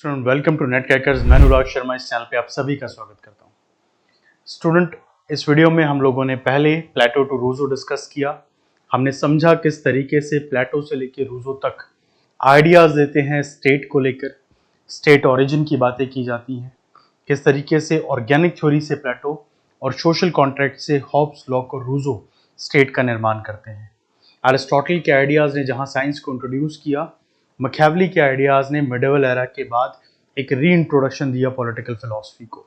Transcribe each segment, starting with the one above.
Student welcome to NET crackers. मैं अनुराग शर्मा इस channel पे आप सभी का स्वागत करता हूँ। स्टूडेंट, इस वीडियो में हम लोगों ने पहले प्लेटो टू रूसो डिस्कस किया। हमने समझा किस तरीके से प्लेटो से लेकर रूसो तक आइडियाज देते हैं स्टेट को लेकर, स्टेट ओरिजिन की बातें की जाती हैं, किस तरीके से ऑर्गेनिक थ्योरी से प्लेटो और सोशल कॉन्ट्रैक्ट से हॉब्स, लॉक और रूसो स्टेट का निर्माण करते हैं। एरिस्टोटल के आइडियाज ने जहाँ साइंस को इंट्रोड्यूस किया, मैकियावेली के आइडियाज ने मिडिवल एरा के बाद एक री इंट्रोडक्शन दिया पॉलिटिकल फिलॉसफी को।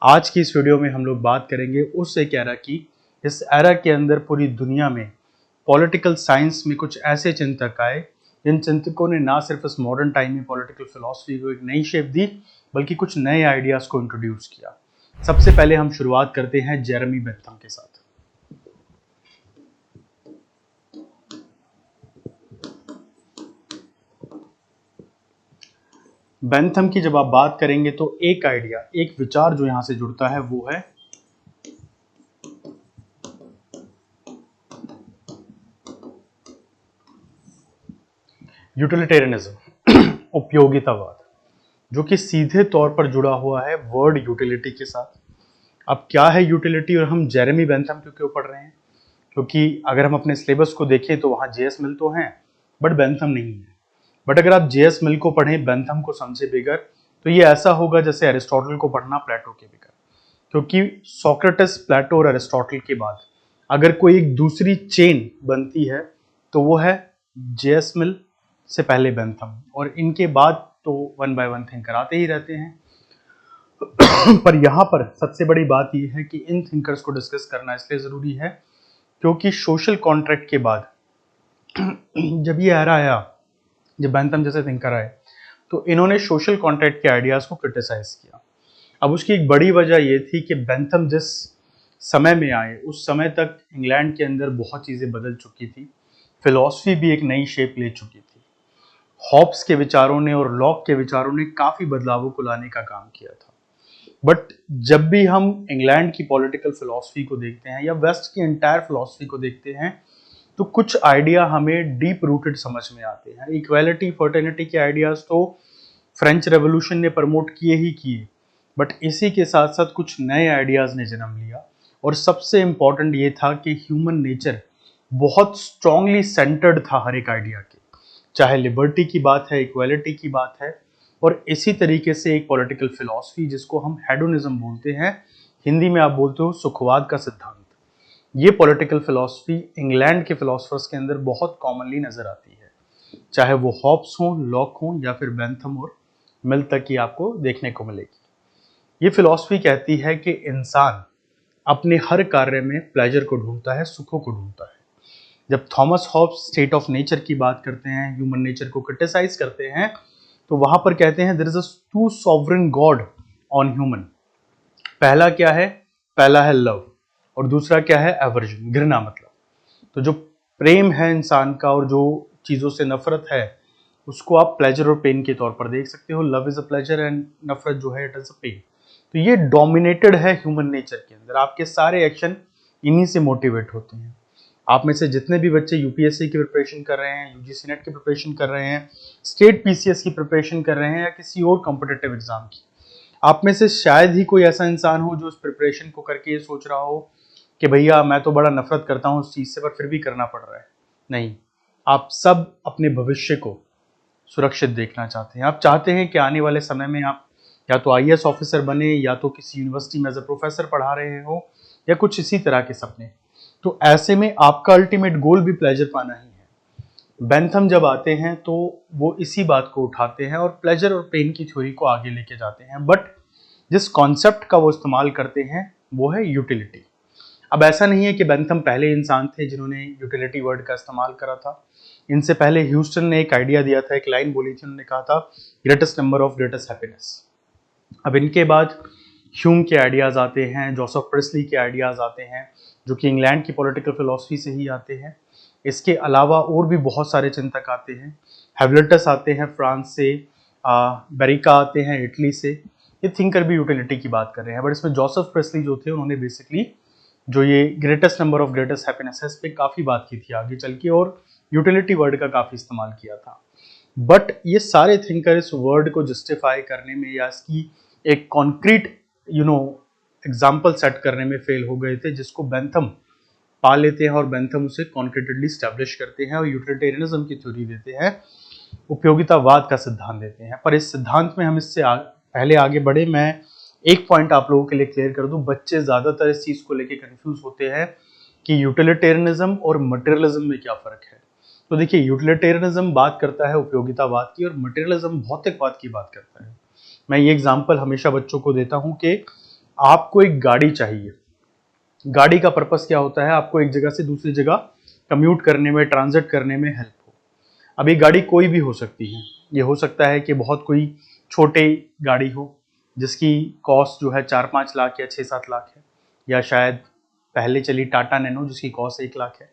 आज की इस वीडियो में हम लोग बात करेंगे उस एक एरा की, इस एरा के अंदर पूरी दुनिया में पॉलिटिकल साइंस में कुछ ऐसे चिंतक आए जिन चिंतकों ने ना सिर्फ इस मॉडर्न टाइम में पॉलिटिकल फिलॉसफी को एक नई शेप दी, बल्कि कुछ नए आइडियाज को इंट्रोड्यूस किया। सबसे पहले हम शुरुआत करते हैं जेरेमी बेंथम के साथ। बेंथम की जब आप बात करेंगे तो एक आइडिया, एक विचार जो यहां से जुड़ता है वो है यूटिलिटेरियनिज्म, उपयोगितावाद, जो कि सीधे तौर पर जुड़ा हुआ है वर्ड यूटिलिटी के साथ। अब क्या है यूटिलिटी और हम जेरेमी बेंथम क्यों पढ़ रहे हैं? क्योंकि अगर हम अपने सिलेबस को देखें तो वहां जेएस मिल तो हैं बट बेंथम नहीं है। बट अगर आप जेएस मिल को पढ़ें, बेंथम को समझे बिगर, तो ये ऐसा होगा जैसे एरिस्टोटल को पढ़ना प्लेटो के बिगर। क्योंकि सोक्रेटिस, प्लेटो और एरिस्टोटल के बाद अगर कोई एक दूसरी चेन बनती है तो वो है जेएस मिल से पहले बेंथम, और इनके बाद तो वन बाय वन थिंकर आते ही रहते हैं। पर यहाँ पर सबसे बड़ी बात यह है कि इन थिंकर्स को डिस्कस करना इसलिए जरूरी है क्योंकि सोशल कॉन्ट्रैक्ट के बाद जब ये एरा आया, जब बेंथम जैसे थिंकर आए, तो इन्होंने सोशल कॉन्ट्रैक्ट के आइडियाज को क्रिटिसाइज किया। अब उसकी एक बड़ी वजह यह थी कि बेंथम जिस समय में आए उस समय तक इंग्लैंड के अंदर बहुत चीजें बदल चुकी थी, फिलॉसफी भी एक नई शेप ले चुकी थी। हॉब्स के विचारों ने और लॉक के विचारों ने काफी बदलावों को लाने का काम किया था। बट जब भी हम इंग्लैंड की पॉलिटिकल फिलॉसफी को देखते हैं या वेस्ट की एंटायर फिलॉसफी को देखते हैं, तो कुछ आइडिया हमें डीप रूटेड समझ में आते हैं। इक्वालिटी, फर्टर्निटी के आइडियाज तो फ्रेंच रेवोल्यूशन ने प्रमोट किए ही किए, बट इसी के साथ साथ कुछ नए आइडियाज ने जन्म लिया। और सबसे इंपॉर्टेंट ये था कि ह्यूमन नेचर बहुत स्ट्रांगली सेंटर्ड था हर एक आइडिया के, चाहे लिबर्टी की बात है, इक्वालिटी की बात है। और इसी तरीके से एक पॉलिटिकल फिलॉसफी जिसको हम हेडोनिज्म बोलते हैं, हिंदी में आप बोलते हो सुखवाद का सिद्धांत, ये पॉलिटिकल फिलॉसफी इंग्लैंड के फिलोसफर्स के अंदर बहुत कॉमनली नजर आती है, चाहे वो हॉब्स हो, लॉक हो या फिर बेंथम और मिल तक की आपको देखने को मिलेगी। ये फिलॉसफी कहती है कि इंसान अपने हर कार्य में प्लेजर को ढूंढता है, सुखों को ढूंढता है। जब Thomas Hobbes state of nature की बात करते हैं, ह्यूमन नेचर को क्रिटिसाइज करते हैं, तो वहां पर कहते हैं there is a two sovereign god on human. पहला क्या है? पहला है लव और दूसरा क्या है? एवर्जन, घृणा। मतलब तो जो प्रेम है इंसान का और जो चीजों से नफरत है, उसको आप प्लेजर और पेन के तौर पर देख सकते हो। Love is a pleasure and नफरत जो है इट इज अ पेन। तो ये डोमिनेटेड है ह्यूमन नेचर के अंदर। आपके सारे एक्शन इन्हीं से मोटिवेट होते हैं। आप में से जितने भी बच्चे यूपीएससी की प्रिपरेशन कर रहे हैं, यूजीसी नेट की प्रिपरेशन कर रहे हैं, स्टेट पीसीएस की प्रिपरेशन कर रहे हैं या किसी और कॉम्पिटिटिव एग्जाम की, आप में से शायद ही कोई ऐसा इंसान हो जो उस प्रिपरेशन को करके ये सोच रहा हो कि भैया मैं तो बड़ा नफरत करता हूँ उस चीज से, पर फिर भी करना पड़ रहा है। नहीं, आप सब अपने भविष्य को सुरक्षित देखना चाहते हैं। आप चाहते हैं कि आने वाले समय में आप या तो आईएएस ऑफिसर बने, या तो किसी यूनिवर्सिटी में एज अ प्रोफेसर पढ़ा रहे हो, या कुछ इसी तरह के सपने। तो ऐसे में आपका अल्टीमेट गोल भी प्लेजर पाना ही है। बेंथम जब आते हैं तो वो इसी बात को उठाते हैं और प्लेजर और पेन की थ्योरी को आगे लेके जाते हैं। बट जिस कॉन्सेप्ट का वो इस्तेमाल करते हैं वो है यूटिलिटी। अब ऐसा नहीं है कि बेंथम पहले इंसान थे जिन्होंने यूटिलिटी वर्ड का इस्तेमाल करा था। इनसे पहले ह्यूस्टन ने एक आइडिया दिया था, एक लाइन बोली थी, उन्होंने कहा था greatest number of greatest happiness. अब इनके बाद ह्यूम के आइडियाज आते हैं, जोसेफ प्रिस्ली के आइडियाज आते हैं, जो कि इंग्लैंड की पॉलिटिकल फिलॉसफी से ही आते हैं। इसके अलावा और भी बहुत सारे चिंतक आते हैं। हेवलेटस आते हैं फ्रांस से, बेरिका आते हैं इटली से। ये थिंकर भी यूटिलिटी की बात कर रहे हैं, बट इसमें जोसेफ प्रिस्ली जो थे उन्होंने बेसिकली जो ये greatest number of greatest happiness है इस पर काफ़ी बात की थी आगे चल के, और यूटिलिटी वर्ड का काफ़ी इस्तेमाल किया था। बट ये सारे थिंकर इस वर्ड को जस्टिफाई करने में या इसकी एक कॉन्क्रीट एग्जाम्पल सेट करने में फेल हो गए थे, जिसको बेंथम पा लेते हैं और बेंथम उसे कॉन्क्रीटेडली स्टैब्लिश करते हैं और यूटिलिटेरियनिज्म की थ्योरी देते हैं, उपयोगितावाद का सिद्धांत देते हैं। पर इस सिद्धांत में हम इससे पहले आगे बढ़े, मैं एक पॉइंट आप लोगों के लिए क्लियर कर दूं। बच्चे ज्यादातर इस चीज को लेके कंफ्यूज होते हैं कि यूटिलिटेरियनिज्म और मटेरियलिज्म में क्या फर्क है। तो देखिए, यूटिलिटेरियनिज्म बात करता है उपयोगितावाद की और मटेरियलिज्म भौतिकवाद की बात करता है। मैं ये एग्जांपल हमेशा बच्चों को देता हूं कि आपको एक गाड़ी चाहिए। गाड़ी का पर्पस क्या होता है? आपको एक जगह से दूसरी जगह कम्यूट करने में, ट्रांजिट करने में हेल्प हो। अब ये गाड़ी कोई भी हो सकती है। ये हो सकता है कि बहुत कोई छोटी गाड़ी हो जिसकी कॉस्ट जो है 4-5 लाख या 6-7 लाख है, या शायद पहले चली टाटा नैनो जिसकी कॉस्ट 1 लाख है,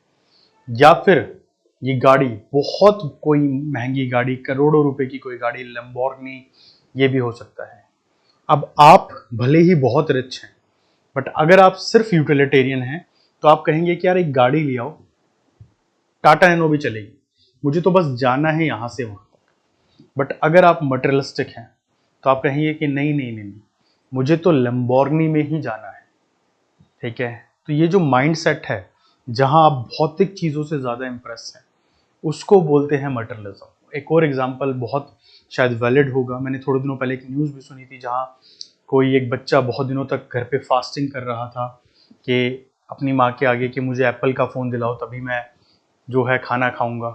या फिर ये गाड़ी बहुत कोई महंगी गाड़ी, करोड़ों रुपए की कोई गाड़ी, लैम्बोर्गिनी, ये भी हो सकता है। अब आप भले ही बहुत रिच हैं, बट अगर आप सिर्फ यूटिलिटेरियन हैं तो आप कहेंगे कि यार एक गाड़ी ले आओ, टाटा नैनो भी चलेगी, मुझे तो बस जाना है यहां से वहां तक। बट अगर आप मटेरियलिस्टिक हैं तो आप कहेंगे कि नहीं नहीं नहीं, मुझे तो लैम्बोर्गिनी में ही जाना है। ठीक है, तो ये जो माइंडसेट है जहां आप भौतिक चीजों से ज्यादा इंप्रेस हैं, उसको बोलते हैं मटेरियलिज्म। एक और एग्जांपल बहुत शायद वैलिड होगा। मैंने थोड़े दिनों पहले एक न्यूज़ भी सुनी थी जहां कोई एक बच्चा बहुत दिनों तक घर पे फास्टिंग कर रहा था कि अपनी माँ के आगे कि मुझे एप्पल का फ़ोन दिलाओ तभी मैं जो है खाना खाऊंगा।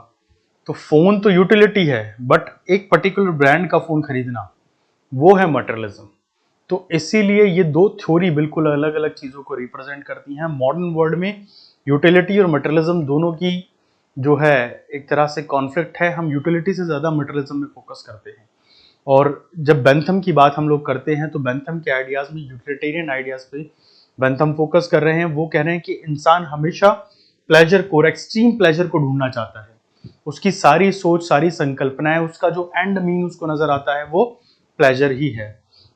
तो फ़ोन तो यूटिलिटी है, बट एक पर्टिकुलर ब्रांड का फ़ोन खरीदना वो है मटेरियलिज्म। तो इसीलिए ये दो थ्योरी बिल्कुल अलग अलग चीज़ों को रिप्रेजेंट करती हैं। मॉडर्न वर्ल्ड में यूटिलिटी और मटेरियलिज्म दोनों की जो है एक तरह से कॉन्फ्लिक्ट है। हम यूटिलिटी से ज़्यादा मटेरियलिज्म में फोकस करते हैं। और जब बेंथम की बात हम लोग करते हैं तो बेंथम के आइडियाज में, यूटिलिटेरियन आइडियाज पे बेंथम फोकस कर रहे हैं। वो कह रहे हैं कि इंसान हमेशा प्लेजर को और एक्सट्रीम प्लेजर को ढूंढना चाहता है। उसकी सारी सोच, सारी संकल्पनाएं, उसका जो एंड मीन उसको नजर आता है वो प्लेजर ही है।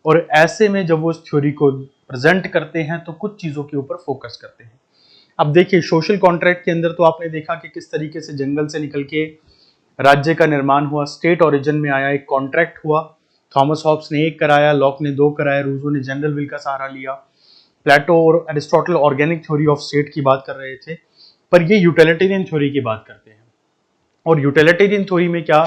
और ऐसे में जब वो इस थ्योरी को प्रेजेंट करते हैं तो कुछ चीजों के ऊपर फोकस करते हैं। अब देखिए, सोशल कॉन्ट्रैक्ट के अंदर तो आपने देखा कि किस तरीके से जंगल से निकल के राज्य का निर्माण हुआ, स्टेट ओरिजिन में आया, एक कॉन्ट्रैक्ट हुआ। थॉमस हॉब्स ने 1 कराया, लॉक ने 2 कराया, रूसो ने जनरल विल का सहारा लिया। प्लेटो और Aristotle organic theory of state की बात कर रहे थे, पर ये यूटिलिटेरियन थ्योरी की बात करते हैं। और यूटिलिटेरियन थ्योरी में क्या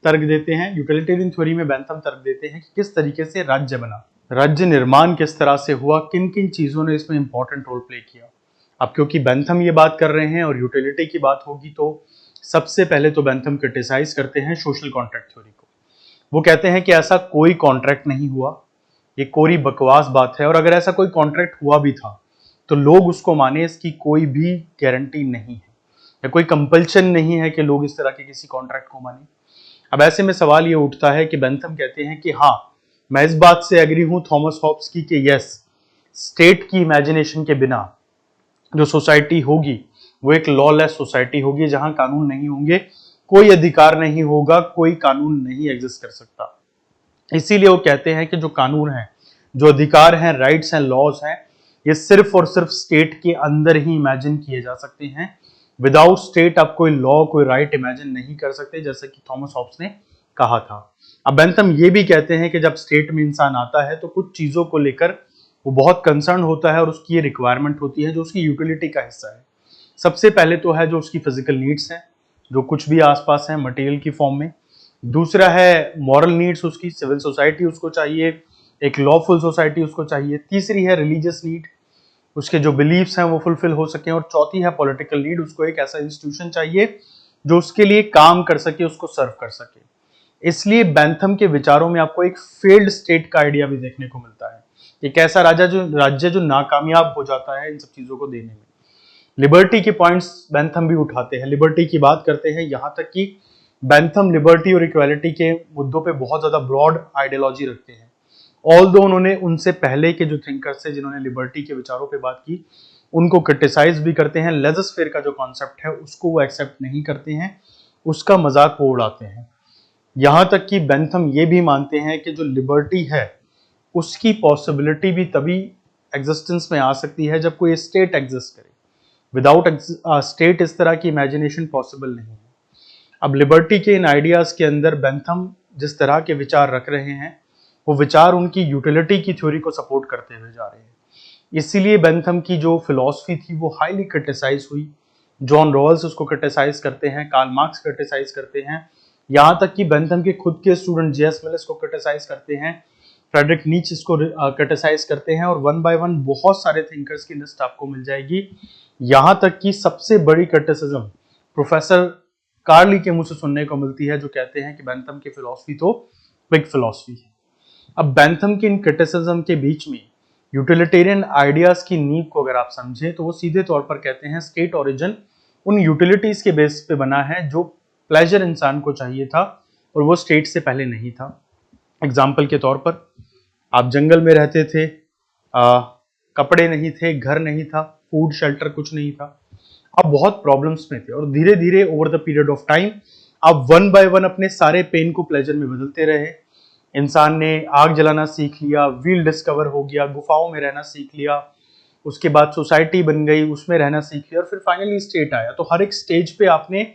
तर्क देते हैं? यूटिलिटेरियन थ्योरी में बेंथम तर्क देते हैं कि किस तरीके से राज्य बना, राज्य निर्माण किस तरह से हुआ, किन किन चीजों ने इसमें इंपॉर्टेंट रोल प्ले किया। अब क्योंकि बेंथम ये बात कर रहे हैं और यूटिलिटी की बात होगी, तो सबसे पहले तो बेंथम क्रिटिसाइज करते हैं सोशल कॉन्ट्रैक्ट थ्योरी को। वो कहते हैं कि ऐसा कोई कॉन्ट्रैक्ट नहीं हुआ, ये कोरी बकवास बात है, और अगर ऐसा कोई कॉन्ट्रैक्ट हुआ भी था तो लोग उसको माने, इसकी कोई भी गारंटी नहीं है या कोई कंपल्शन नहीं है कि लोग इस तरह के किसी कॉन्ट्रैक्ट को माने। अब ऐसे में सवाल ये उठता है कि बेंथम कहते हैं कि हाँ, मैं इस बात से एग्री हूं थॉमस हॉब्स की कि यस, स्टेट की इमेजिनेशन के बिना जो सोसाइटी होगी वो एक लॉलेस सोसाइटी होगी, जहां कानून नहीं होंगे, कोई अधिकार नहीं होगा, कोई कानून नहीं एग्जिस्ट कर सकता। इसीलिए वो कहते हैं कि जो कानून है, जो अधिकार हैं, राइट्स हैं, लॉज हैं, ये सिर्फ और सिर्फ स्टेट के अंदर ही इमेजिन किए जा सकते हैं। विदाउट स्टेट आप कोई लॉ, कोई राइट इमेजिन नहीं कर सकते, जैसे कि थॉमस हॉब्स ने कहा था। अब बेंथम ये भी कहते हैं कि जब स्टेट में इंसान आता है तो कुछ चीजों को लेकर वो बहुत कंसर्न होता है और उसकी ये रिक्वायरमेंट होती है जो उसकी यूटिलिटी का हिस्सा है। सबसे पहले तो है जो उसकी फिजिकल नीड्स हैं, जो कुछ भी आसपास है मटेरियल की फॉर्म में। दूसरा है मॉरल नीड्स, उसकी सिविल सोसाइटी उसको चाहिए, एक लॉफुल सोसाइटी उसको चाहिए। तीसरी है रिलीजियस नीड, उसके जो बिलीफ्स हैं वो फुलफिल हो सके। और चौथी है पॉलिटिकल नीड, उसको एक ऐसा इंस्टीट्यूशन चाहिए जो उसके लिए काम कर सके, उसको सर्व कर सके। इसलिए बेंथम के विचारों में आपको एक फेल्ड स्टेट का आइडिया भी देखने को मिलता है, एक ऐसा राज्य जो नाकामयाब हो जाता है इन सब चीजों को देने में। लिबर्टी के पॉइंट्स बेंथम भी उठाते हैं, लिबर्टी की बात करते हैं, यहां तक कि बेंथम लिबर्टी और इक्वालिटी के मुद्दों पे बहुत ज्यादा ब्रॉड आइडियोलॉजी रखते हैं। ऑल्दो उन्होंने उनसे पहले के जो थिंकर्स थे जिन्होंने लिबर्टी के विचारों पे बात की, उनको क्रिटिसाइज भी करते हैं। लेजर का जो कॉन्सेप्ट है उसको वो एक्सेप्ट नहीं करते हैं, उसका मजाक वो उड़ाते हैं। यहां तक कि बेंथम ये भी मानते हैं कि जो लिबर्टी है उसकी पॉसिबिलिटी भी तभी एग्जिस्टेंस में आ सकती है जब कोई स्टेट एग्जिस्ट करे। विदाउट स्टेट इस तरह की इमेजिनेशन पॉसिबल नहीं है। अब लिबर्टी के इन आइडियाज के अंदर बेंथम जिस तरह के विचार रख रहे हैं, वो विचार उनकी यूटिलिटी की थ्योरी को सपोर्ट करते हुए जा रहे हैं। इसीलिए बेंथम की जो फिलॉसफी थी वो हाईली क्रिटिसाइज हुई। जॉन रॉल्स उसको क्रिटिसाइज करते हैं, कार्ल मार्क्स क्रिटिसाइज करते हैं, यहाँ तक कि बेंथम के खुद के स्टूडेंट जेएस मिल इसको क्रिटिसाइज करते हैं, फ्रेडरिक नीच इसको क्रिटिसाइज करते हैं, और वन बाय वन बहुत सारे थिंकर्स की लिस्ट आपको मिल जाएगी। यहाँ तक कि सबसे बड़ी क्रिटिसिज्म प्रोफेसर कार्ली के मुंह से सुनने को मिलती है, जो कहते हैं कि बेंथम की फिलॉसफी तो क्विक फिलॉसफी है। अब बेंथम की इन क्रिटिसिज्म के बीच में यूटिलिटेरियन आइडियाज की नींव को अगर आप समझें तो वो सीधे तौर पर कहते हैं स्टेट ओरिजिन उन यूटिलिटीज के बेस पे बना है जो प्लेजर इंसान को चाहिए था और वो स्टेट से पहले नहीं था। एग्जाम्पल के तौर पर आप जंगल में रहते थे, कपड़े नहीं थे, घर नहीं था, फूड शेल्टर कुछ नहीं था, आप बहुत प्रॉब्लम्स में थे, और धीरे धीरे over the period of time आप वन बाय वन अपने सारे पेन को प्लेजर में बदलते रहे। इंसान ने आग जलाना सीख लिया, व्हील डिस्कवर हो गया, गुफाओं में रहना सीख लिया, उसके बाद सोसाइटी बन गई, उसमें रहना सीख लिया, और फिर फाइनली स्टेट आया। तो हर एक स्टेज पे आपने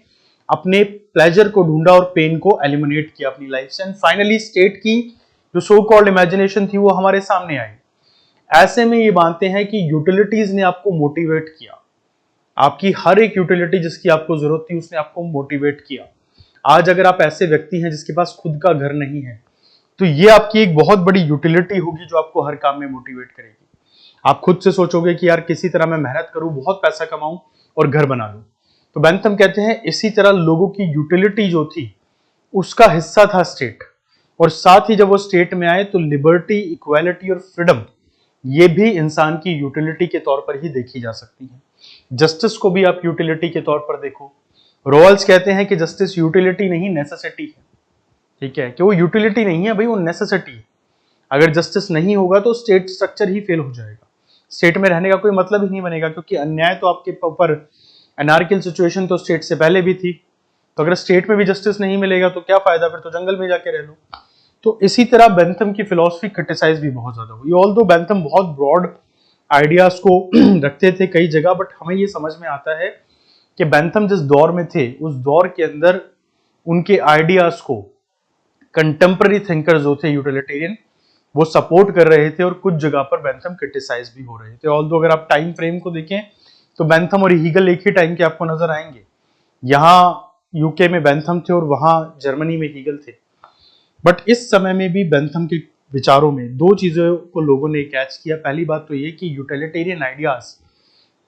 अपने प्लेजर को ढूंढा और पेन को एलिमिनेट किया अपनी लाइफ से, एंड फाइनली स्टेट की जो सो कॉल्ड इमेजिनेशन थी वो हमारे सामने आई। ऐसे में ये मानते हैं कि यूटिलिटीज ने आपको मोटिवेट किया, आपकी हर एक यूटिलिटी जिसकी आपको जरूरत थी उसने आपको मोटिवेट किया। आज अगर आप ऐसे व्यक्ति हैं जिसके पास खुद का घर नहीं है, तो ये आपकी एक बहुत बड़ी यूटिलिटी होगी जो आपको हर काम में मोटिवेट करेगी। आप खुद से सोचोगे कि यार किसी तरह मैं मेहनत करूं, बहुत पैसा कमाऊं और घर बना लूं। तो बेंथम कहते हैं इसी तरह लोगों की यूटिलिटी जो थी उसका हिस्सा था स्टेट, और साथ ही जब वो स्टेट में आए तो लिबर्टी, इक्वालिटी और फ्रीडम ये भी इंसान की यूटिलिटी के तौर पर ही देखी जा सकती है। जस्टिस को भी आप यूटिलिटी के तौर पर देखो। रॉल्स कहते हैं कि जस्टिस यूटिलिटी नहीं नेसेसिटी है, ठीक है, कि वो यूटिलिटी नहीं है भाई, वो नेसेसिटी है। अगर जस्टिस नहीं होगा तो स्टेट स्ट्रक्चर ही फेल हो जाएगा, स्टेट में रहने का कोई मतलब ही नहीं बनेगा, क्योंकि अन्याय तो आपके ऊपर, एनार्कियल सिचुएशन तो स्टेट से पहले भी थी। तो अगर स्टेट में भी जस्टिस नहीं मिलेगा तो क्या फायदा, फिर तो जंगल में जाके रह लो। तो इसी तरह बेंथम की फिलॉसफी क्रिटिसाइज भी बहुत ज्यादा हुई। ऑल्दो बेंथम बहुत ब्रॉड आइडियाज को रखते थे कई जगह, बट हमें ये समझ में आता है कि बेंथम जिस दौर में थे उस दौर के अंदर उनके आइडियाज को कंटेम्पररी थिंकर्स जो थे यूटिलिटेरियन वो सपोर्ट कर रहे थे, और कुछ जगह पर बेंथम क्रिटिसाइज भी हो रहे थे। ऑल्दो अगर आप टाइम फ्रेम को देखें तो बेंथम और हीगल एक ही टाइम के आपको नजर आएंगे। यहाँ यूके में बेंथम थे और वहां जर्मनी में हीगल थे। बट इस समय में भी बेंथम के विचारों में दो चीजों को लोगों ने कैच किया। पहली बात तो ये कि यूटिलिटेरियन आइडियाज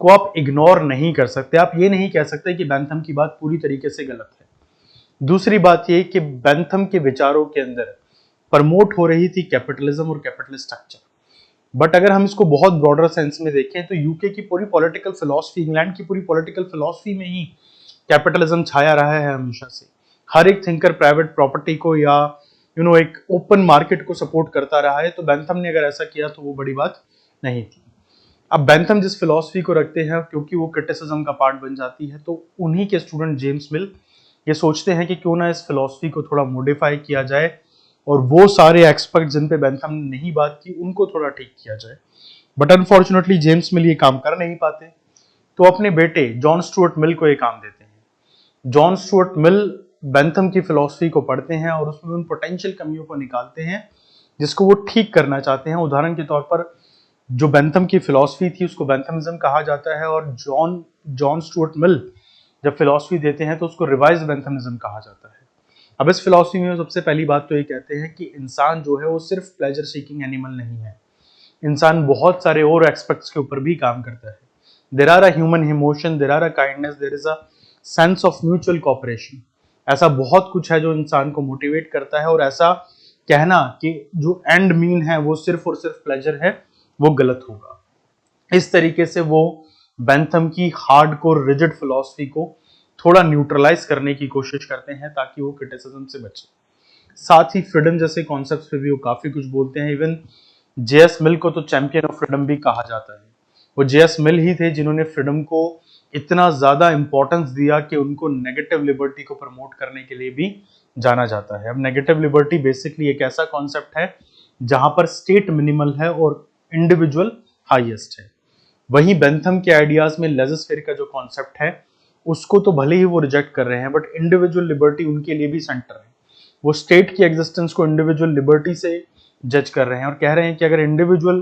को आप इग्नोर नहीं कर सकते, आप ये नहीं कह सकते कि बेंथम की बात पूरी तरीके से गलत है। दूसरी बात ये कि बेंथम के विचारों के अंदर प्रमोट हो रही थी कैपिटलिज्म और कैपिटलिस्ट स्ट्रक्चर। बट अगर हम इसको बहुत ब्रॉडर सेंस में देखें तो यूके की पूरी पॉलिटिकल फिलॉसफी, इंग्लैंड की पूरी पॉलिटिकल फिलॉसफी में ही कैपिटलिज्म छाया रहा है हमेशा से। हर एक थिंकर प्राइवेट प्रॉपर्टी को या एक ओपन मार्केट को सपोर्ट करता रहा है। तो बेंथम ने अगर ऐसा किया तो वो बड़ी बात नहीं थी। अब बेंथम जिस फिलॉसफी को रखते हैं, क्योंकि वो क्रिटिसिज्म का पार्ट बन जाती है, तो उन्हीं के स्टूडेंट जेम्स मिल ये सोचते हैं कि क्यों ना इस फिलॉसफी को थोड़ा मॉडिफाई किया जाए और वो सारे एक्सपर्ट जिन पे बेंथम ने नहीं बात की उनको थोड़ा ठीक किया जाए। बट अनफॉर्चुनेटली जेम्स मिल ये काम कर नहीं पाते, तो अपने बेटे जॉन स्टुअर्ट मिल को ये काम देते हैं। जॉन स्टुअर्ट मिल बेंथम की फिलॉसफी को पढ़ते हैं और उसमें उन पोटेंशियल कमियों को निकालते हैं जिसको वो ठीक करना चाहते हैं। उदाहरण के तौर पर जो बेंथम की फिलॉसफी थी उसको बेंथमिज्म कहा जाता है, और जॉन स्टुअर्ट मिल जब फिलॉसफी देते हैं तो उसको रिवाइज बेंथमिज्म कहा जाता है। अब इस फिलॉसफी में सबसे पहली बात तो ये कहते हैं कि इंसान जो है वो सिर्फ प्लेजर सीकिंग एनिमल नहीं है, इंसान बहुत सारे और एस्पेक्ट्स के ऊपर भी काम करता है। There are a human emotion, there are a kindness, there is a sense of mutual cooperation. ऐसा बहुत कुछ है जो इंसान को मोटिवेट करता है, और ऐसा कहना कि जो एंड मीन है वो सिर्फ और सिर्फ प्लेजर है वो गलत होगा। इस तरीके से वो बेंथम की हार्डकोर रिजिड फिलॉसफी को थोड़ा न्यूट्रलाइज करने की कोशिश करते हैं ताकि वो क्रिटिसिज्म से बचे। साथ ही फ्रीडम जैसे कॉन्सेप्ट्स पे भी वो काफी कुछ बोलते हैं। इवन जेएस मिल को तो चैंपियन ऑफ फ्रीडम भी कहा जाता है। वो जेएस मिल ही थे जिन्होंने फ्रीडम को इतना ज्यादा इंपॉर्टेंस दिया कि उनको नेगेटिव लिबर्टी को प्रमोट करने के लिए भी जाना जाता है। अब नेगेटिव लिबर्टी बेसिकली एक ऐसा कॉन्सेप्ट है जहां पर स्टेट मिनिमल है और इंडिविजुअल हाईएस्ट है। वहीं बेंथम के आइडियाज में लेजर फेयर का जो कॉन्सेप्ट है उसको तो भले ही वो रिजेक्ट कर रहे हैं, बट इंडिविजुअल लिबर्टी उनके लिए भी सेंटर है। वो स्टेट की एग्जिस्टेंस को इंडिविजुअल लिबर्टी से जज कर रहे हैं और कह रहे हैं कि अगर इंडिविजुअल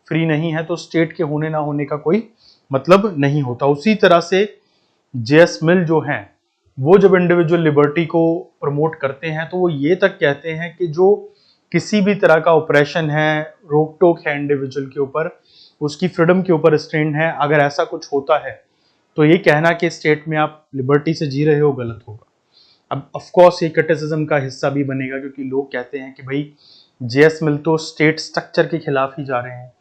फ्री नहीं है तो स्टेट के होने ना होने का कोई मतलब नहीं होता। उसी तरह से जेएस मिल जो हैं वो जब इंडिविजुअल लिबर्टी को प्रमोट करते हैं तो वो ये तक कहते हैं कि जो किसी भी तरह का ऑपरेशन है, रोक टोक है इंडिविजुअल के ऊपर, उसकी फ्रीडम के ऊपर रिस्ट्रेंट है, अगर ऐसा कुछ होता है तो ये कहना कि स्टेट में आप लिबर्टी से जी रहे हो गलत होगा। अब ऑफ कोर्स ये क्रिटिसिज्म का हिस्सा भी बनेगा, क्योंकि लोग कहते हैं कि भाई जेएस मिल तो स्टेट स्ट्रक्चर के खिलाफ ही जा रहे हैं,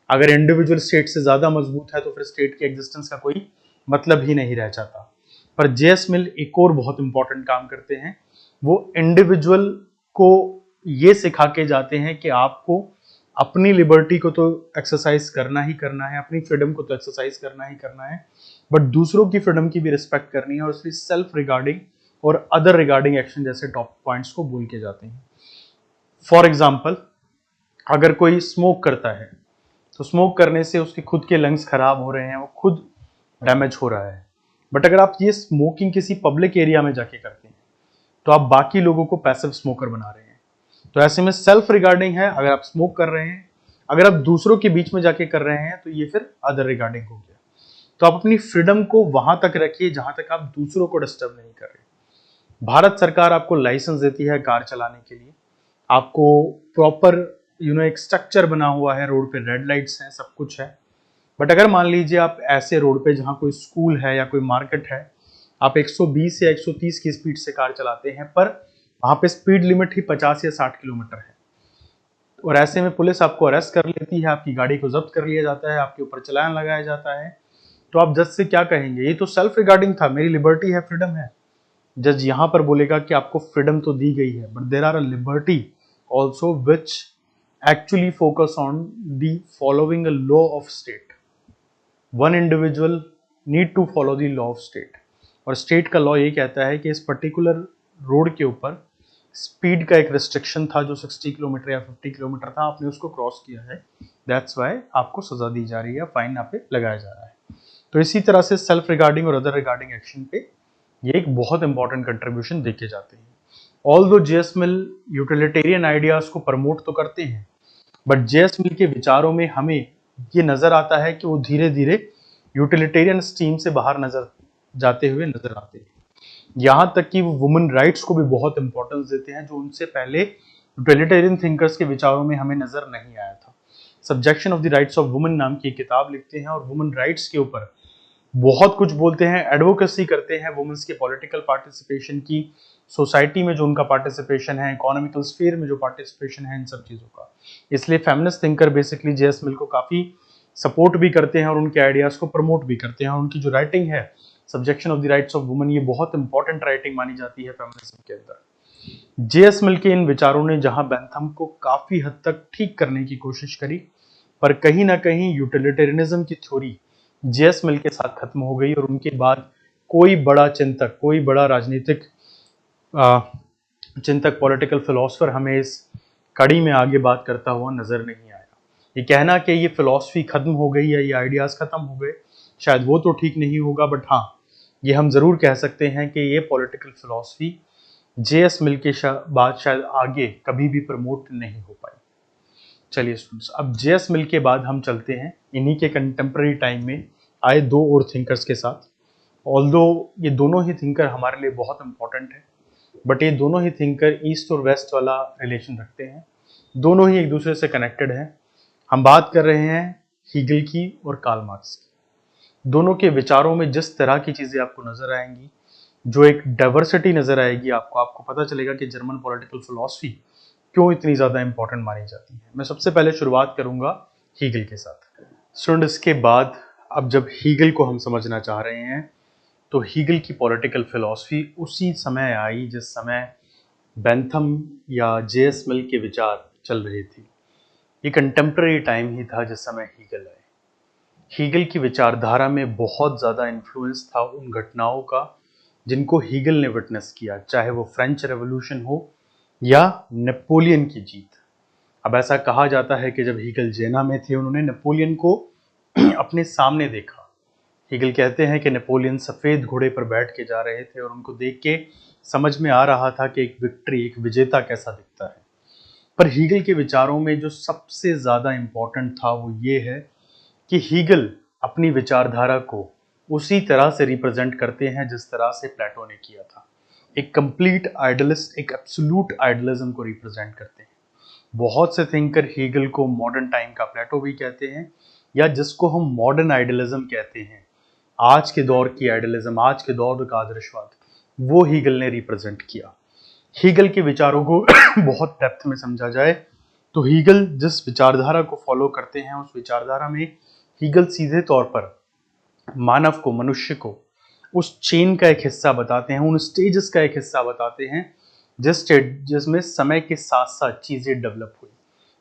अगर इंडिविजुअल स्टेट से ज्यादा मजबूत है तो फिर स्टेट की एग्जिस्टेंस का कोई मतलब ही नहीं रह जाता। पर जेएस मिल एक और बहुत इंपॉर्टेंट काम करते हैं, वो इंडिविजुअल को ये सिखा के जाते हैं कि आपको अपनी लिबर्टी को तो एक्सरसाइज करना ही करना है, अपनी फ्रीडम को तो एक्सरसाइज करना ही करना है, बट दूसरों की फ्रीडम की भी रिस्पेक्ट करनी है, और इसलिए सेल्फ रिगार्डिंग और अदर रिगार्डिंग एक्शन जैसे टॉप पॉइंट्स को बोल के जाते हैं। फॉर एग्जाम्पल, अगर कोई स्मोक करता है तो स्मोक करने से उसके खुद के लंग्स खराब हो रहे हैं, वो खुद डैमेज हो रहा है, बट अगर आप ये स्मोकिंग किसी पब्लिक एरिया में जाके करते हैं तो आप बाकी लोगों को पैसिव स्मोकर बना रहे हैं। तो ऐसे में सेल्फ रिगार्डिंग है, अगर आप स्मोक कर रहे हैं, अगर आप दूसरों के बीच में जाके कर रहे हैं तो ये फिर अदर रिगार्डिंग हो गया। तो आप अपनी फ्रीडम को वहां तक रखिए जहां तक आप दूसरों को डिस्टर्ब नहीं कर रहे। भारत सरकार आपको लाइसेंस देती है कार चलाने के लिए, आपको प्रॉपर एक स्ट्रक्चर बना हुआ है, रोड पे रेड लाइट्स हैं, सब कुछ है, बट अगर मान लीजिए आप ऐसे रोड पे जहां कोई स्कूल है या कोई मार्केट है, आप 120 या 130 की स्पीड से कार चलाते हैं, पर वहां पे स्पीड लिमिट ही 50 या 60 किलोमीटर है, और ऐसे में पुलिस आपको अरेस्ट कर लेती है, आपकी गाड़ी को जब्त कर लिया जाता है, आपके ऊपर चालान लगाया जाता है, तो आप जज से क्या कहेंगे? ये तो सेल्फ रिगार्डिंग था, मेरी लिबर्टी है, फ्रीडम है। जज यहां पर बोलेगा कि आपको फ्रीडम तो दी गई है, but there are a liberty also which actually focus on the following a law of state. One individual need to follow the law of state, और स्टेट का लॉ ये कहता है कि इस पर्टिकुलर रोड के ऊपर स्पीड का एक रिस्ट्रिक्शन था जो 60 किलोमीटर या 50 किलोमीटर था, आपने उसको क्रॉस किया है, दैट्स वाई आपको सजा दी जा रही है, फाइन आप पे लगाया जा रहा है। तो इसी तरह से सेल्फ रिगार्डिंग और अदर रिगार्डिंग एक्शन पे ये एक बहुत इंपॉर्टेंट कंट्रीब्यूशन देखे जाते हैं। ऑल्दो जेएस मिल यूटिलिटेरियन आइडियाज को प्रमोट तो करते हैं, बट जेएस मिल के विचारों में हमें ये नजर आता है कि वो धीरे धीरे यूटिलिटेरियन स्ट्रीम से बाहर नजर जाते हुए नजर आते हैं। यहां तक कि वो वुमेन राइट्स को भी बहुत इंपॉर्टेंस देते हैं, जो उनसे पहले यूटिलिटेरियन थिंकर्स के विचारों में हमें नजर नहीं आया था। Subjection of the rights of women नाम की किताब लिखते हैं और वुमेन राइट्स के ऊपर बहुत कुछ बोलते हैं, एडवोकेसी करते हैं वुमेन्स के पॉलिटिकल पार्टिसिपेशन की, सोसाइटी में जो उनका पार्टिसिपेशन है, इकोनॉमिकल स्फीयर में जो पार्टिसिपेशन है, इन सब चीजों का। इसलिए फेमिनिस्ट थिंकर बेसिकली जेएस मिल को काफी सपोर्ट भी करते हैं और उनके आइडियाज को प्रमोट भी करते हैं। और उनकी जो राइटिंग है subjection of the rights of women, ये बहुत इंपॉर्टेंट राइटिंग मानी जाती है फेमिनिज्म के अंदर। जेएस मिल के इन विचारों ने जहां बेंथम को काफी हद तक ठीक करने की कोशिश करी, पर कहीं ना कहीं यूटिलिटेरियनिज्म की थ्योरी जेएस मिल के साथ खत्म हो गई, और उनके बाद कोई बड़ा चिंतक, कोई बड़ा राजनीतिक चिंतक, पॉलिटिकल फिलोसफर हमें इस कड़ी में आगे बात करता हुआ नजर नहीं आया। ये कहना कि ये फिलॉसफी खत्म हो गई या ये आइडियाज खत्म हो गए, शायद वो तो ठीक नहीं होगा, बट हाँ, ये हम जरूर कह सकते हैं कि ये पॉलिटिकल फिलॉसफी जेएस मिल के बाद शायद आगे कभी भी प्रमोट नहीं हो पाई। चलिए स्टूडेंट्स, अब जेएस मिल के बाद हम चलते हैं इन्हीं के कंटेम्प्रेरी टाइम में आए दो और थिंकर्स के साथ। ऑल्दो ये दोनों ही थिंकर हमारे लिए बहुत इंपॉर्टेंट है, बट ये दोनों ही थिंकर ईस्ट और वेस्ट वाला रिलेशन रखते हैं, दोनों ही एक दूसरे से कनेक्टेड हैं। हम बात कर रहे हैं हीगल की और कार्ल मार्क्स की। दोनों के विचारों में जिस तरह की चीजें आपको नजर आएंगी, जो एक डाइवर्सिटी नजर आएगी आपको पता चलेगा कि जर्मन पॉलिटिकल फिलॉसफी क्यों इतनी ज्यादा इंपॉर्टेंट मानी जाती है। मैं सबसे पहले शुरुआत करूंगा हीगल के साथ। स्टूडेंट, इसके बाद अब जब हीगल को हम समझना चाह रहे हैं तो हीगल की पॉलिटिकल फिलॉसफी उसी समय आई जिस समय बेंथम या जेएस मिल के विचार चल रहे थे। ये कंटेम्प्रेरी टाइम ही था जिस समय हीगल आए। हीगल की विचारधारा में बहुत ज़्यादा इन्फ्लुएंस था उन घटनाओं का जिनको हीगल ने विटनेस किया, चाहे वो फ्रेंच रेवोल्यूशन हो या नेपोलियन की जीत। अब ऐसा कहा जाता है कि जब हीगल जेना में थे उन्होंने नेपोलियन को अपने सामने देखा। हीगल कहते हैं कि नेपोलियन सफेद घोड़े पर बैठ के जा रहे थे और उनको देख के समझ में आ रहा था कि एक विक्ट्री, एक विजेता कैसा दिखता है। पर हीगल के विचारों में जो सबसे ज्यादा इंपॉर्टेंट था वो ये है कि हीगल अपनी विचारधारा को उसी तरह से रिप्रेजेंट करते हैं जिस तरह से प्लेटो ने किया था। एक कंप्लीट आइडलिस्ट, एक एब्सोल्यूट आइडलिज्म को रिप्रेजेंट करते हैं। बहुत से थिंकर हीगल को मॉडर्न टाइम का प्लेटो भी कहते हैं, या जिसको हम मॉडर्न आइडलिज्म कहते हैं, आज के दौर की आइडलिज्म, आज के दौर का आदर्शवाद, वो हीगल ने रिप्रेजेंट किया। हीगल के विचारों को बहुत डेप्थ में समझा जाए तो हीगल जिस विचारधारा को फॉलो करते हैं, उस विचारधारा में हीगल सीधे तौर पर मानव को, मनुष्य को उस चेन का एक हिस्सा बताते हैं, उन स्टेजेस का एक हिस्सा बताते हैं जिसमें समय के साथ साथ चीजें डेवलप हुई।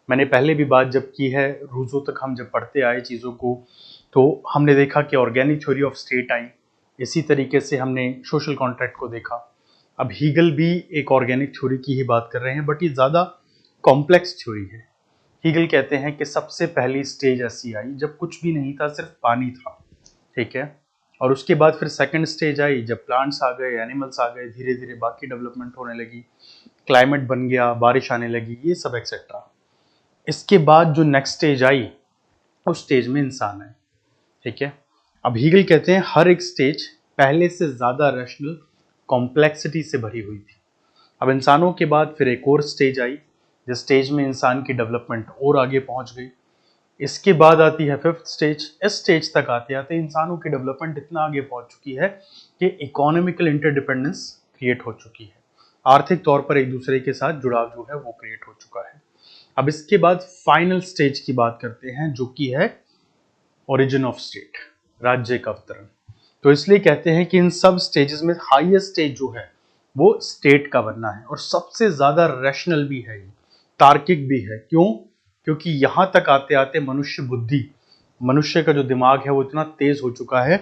मैंने पहले भी बात जब की है, रूजो तक हम जब पढ़ते आए चीजों को, तो हमने देखा कि ऑर्गेनिक थ्योरी ऑफ स्टेट आई, इसी तरीके से हमने सोशल कॉन्ट्रैक्ट को देखा। अब हीगल भी एक ऑर्गेनिक थ्योरी की ही बात कर रहे हैं, बट ये ज्यादा कॉम्प्लेक्स थ्योरी है। हीगल कहते हैं कि सबसे पहली स्टेज ऐसी आई जब कुछ भी नहीं था, सिर्फ पानी था, ठीक है। और उसके बाद फिर सेकंड स्टेज आई जब प्लांट्स आ गए, एनिमल्स आ गए, धीरे धीरे बाकी डेवलपमेंट होने लगी, क्लाइमेट बन गया, बारिश आने लगी, ये सब एक्सेट्रा। इसके बाद जो नेक्स्ट स्टेज आई, उस स्टेज में इंसान है, ठीक है। अब हीगल कहते हैं हर एक स्टेज पहले से ज्यादा रैशनल कॉम्प्लेक्सिटी से भरी हुई थी। अब इंसानों के बाद फिर एक और स्टेज आई, जिस स्टेज में इंसान की डेवलपमेंट और आगे पहुंच गई। इसके बाद आती है फिफ्थ स्टेज। इस स्टेज तक आते आते इंसानों की डेवलपमेंट इतना आगे पहुंच चुकी है कि इकोनॉमिकल इंटरडिपेंडेंस क्रिएट हो चुकी है, आर्थिक तौर पर एक दूसरे के साथ जुड़ाव जो है वो क्रिएट हो चुका है। अब इसके बाद फाइनल स्टेज की बात करते हैं, जो कि है ओरिजिन ऑफ स्टेट, राज्य का अवतरण। तो इसलिए कहते हैं कि इन सब स्टेजेस में हाईएस्ट स्टेज जो है वो स्टेट का बनना है, और सबसे ज्यादा रैशनल भी है, तार्किक भी है। क्यों? क्योंकि यहां तक आते आते मनुष्य बुद्धि, मनुष्य का जो दिमाग है वो इतना तेज हो चुका है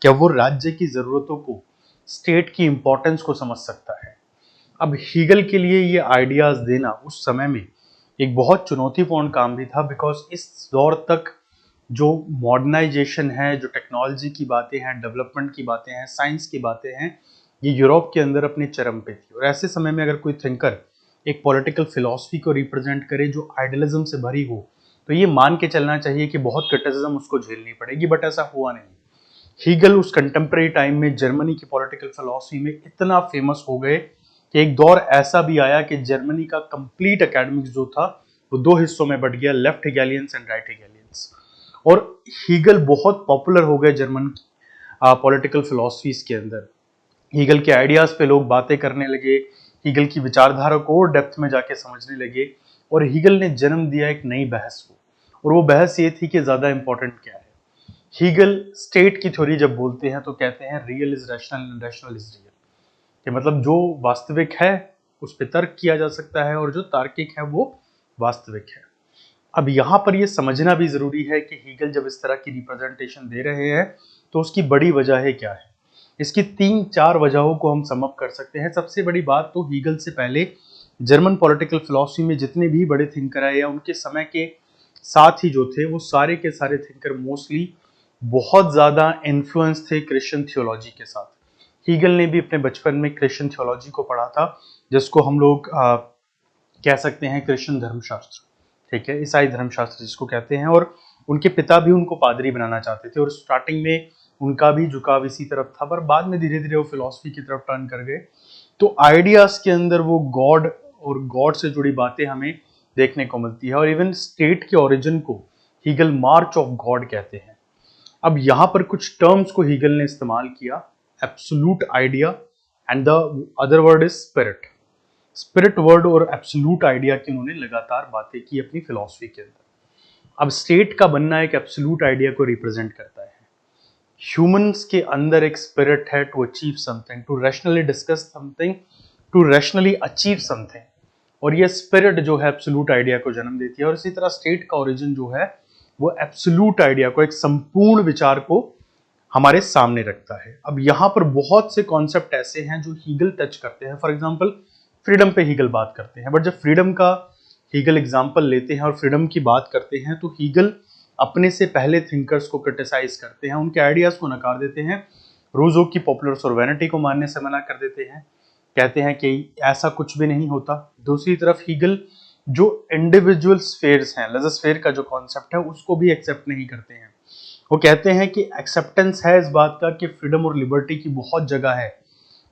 कि वो राज्य की जरूरतों को, स्टेट की इंपॉर्टेंस को समझ सकता है। अब हीगल के लिए ये आइडियाज देना उस समय में एक बहुत चुनौतीपूर्ण काम भी था, बिकॉज इस दौर तक जो मॉडर्नाइजेशन है, जो टेक्नोलॉजी की बातें हैं, डेवलपमेंट की बातें हैं, साइंस की बातें हैं, ये यूरोप के अंदर अपने चरम पे थी। और ऐसे समय में अगर कोई थिंकर एक पॉलिटिकल फिलॉसफी को रिप्रेजेंट करे जो आइडियलिज्म से भरी हो, तो ये मान के चलना चाहिए कि बहुत क्रिटिसिज्म उसको झेलनी पड़ेगी, बट ऐसा हुआ नहीं। हीगल उस कंटेम्प्रेरी टाइम में जर्मनी की पॉलिटिकल फिलॉसफी में इतना फेमस हो गए कि एक दौर ऐसा भी आया कि जर्मनी का कंप्लीट एकेडमिक्स जो था वो दो हिस्सों में बट गया, लेफ्ट हेगेलियंस एंड राइट हेगेलियंस। और हीगल बहुत पॉपुलर हो गए जर्मन पॉलिटिकल फिलॉसफीज के अंदर। हीगल के आइडियाज पे लोग बातें करने लगे, हीगल की विचारधारा को और डेप्थ में जाके समझने लगे, और हीगल ने जन्म दिया एक नई बहस को। और वो बहस ये थी कि ज्यादा इंपॉर्टेंट क्या है। हीगल स्टेट की थ्योरी जब बोलते हैं तो कहते हैं real is rational and rational is real, कि मतलब जो वास्तविक है उस पर तर्क किया जा सकता है, और जो तार्किक है वो वास्तविक है। अब यहाँ पर ये समझना भी जरूरी है कि हीगल जब इस तरह की रिप्रेजेंटेशन दे रहे हैं तो उसकी बड़ी वजह है क्या है। इसकी 3-4 वजहों को हम सम अप कर सकते हैं। सबसे बड़ी बात तो हीगल से पहले जर्मन पॉलिटिकल फिलॉसफी में जितने भी बड़े थिंकर आए या उनके समय के साथ ही जो थे, वो सारे के सारे थिंकर मोस्टली बहुत ज्यादा इन्फ्लुएंस थे क्रिश्चियन थियोलॉजी के साथ। हीगल ने भी अपने बचपन में क्रिश्चियन थियोलॉजी को पढ़ा था, जिसको हम लोग कह सकते हैं क्रिश्चियन धर्मशास्त्र, ठीक है, ईसाई धर्मशास्त्र जिसको कहते हैं। और उनके पिता भी उनको पादरी बनाना चाहते थे, और स्टार्टिंग में उनका भी झुकाव इसी तरफ था, पर बाद में धीरे धीरे वो फिलॉसफी की तरफ टर्न कर गए। तो आइडियाज के अंदर वो गॉड और गॉड से जुड़ी बातें हमें देखने को मिलती है। और इवन स्टेट के ओरिजिन को हीगल मार्च ऑफ गॉड कहते हैं। अब यहाँ पर कुछ टर्म्स को हीगल ने इस्तेमाल किया, absolute idea and the other word is spirit. Spirit word और एब्सोल्यूट आइडिया की उन्होंने लगातार बातें की अपनी फिलॉसफी के अंदर। अब स्टेट का बनना एक एब्सोल्यूट आइडिया को रिप्रेजेंट करता है। ह्यूमंस के अंदर एक स्पिरिट है to achieve something, to rationally discuss something, to rationally achieve something, और ये स्पिरिट जो है एब्सोल्यूट आइडिया को जन्म देती है। और इसी तरह स्टेट का ओरिजिन जो है वो एब्सोल्यूट आइडिया को, एक संपूर्ण विचार को हमारे सामने रखता है। अब यहाँ पर बहुत से कॉन्सेप्ट ऐसे हैं जो हीगल टच करते हैं। फॉर एग्जाम्पल फ्रीडम पे हीगल बात करते हैं, बट जब फ्रीडम का हीगल एग्जाम्पल लेते हैं और फ्रीडम की बात करते हैं तो हीगल अपने से पहले थिंकर्स को क्रिटिसाइज करते हैं, उनके आइडियाज को नकार देते हैं, रूजो की पॉपुलर सोवर्निटी को मानने से मना कर देते हैं, कहते हैं कि ऐसा कुछ भी नहीं होता। दूसरी तरफ हीगल जो इंडिविजुअल स्फेयर्स हैं, लेजर का जो कॉन्सेप्ट है उसको भी एक्सेप्ट नहीं करते हैं। वो कहते हैं कि एक्सेप्टेंस है इस बात का कि फ्रीडम और लिबर्टी की बहुत जगह है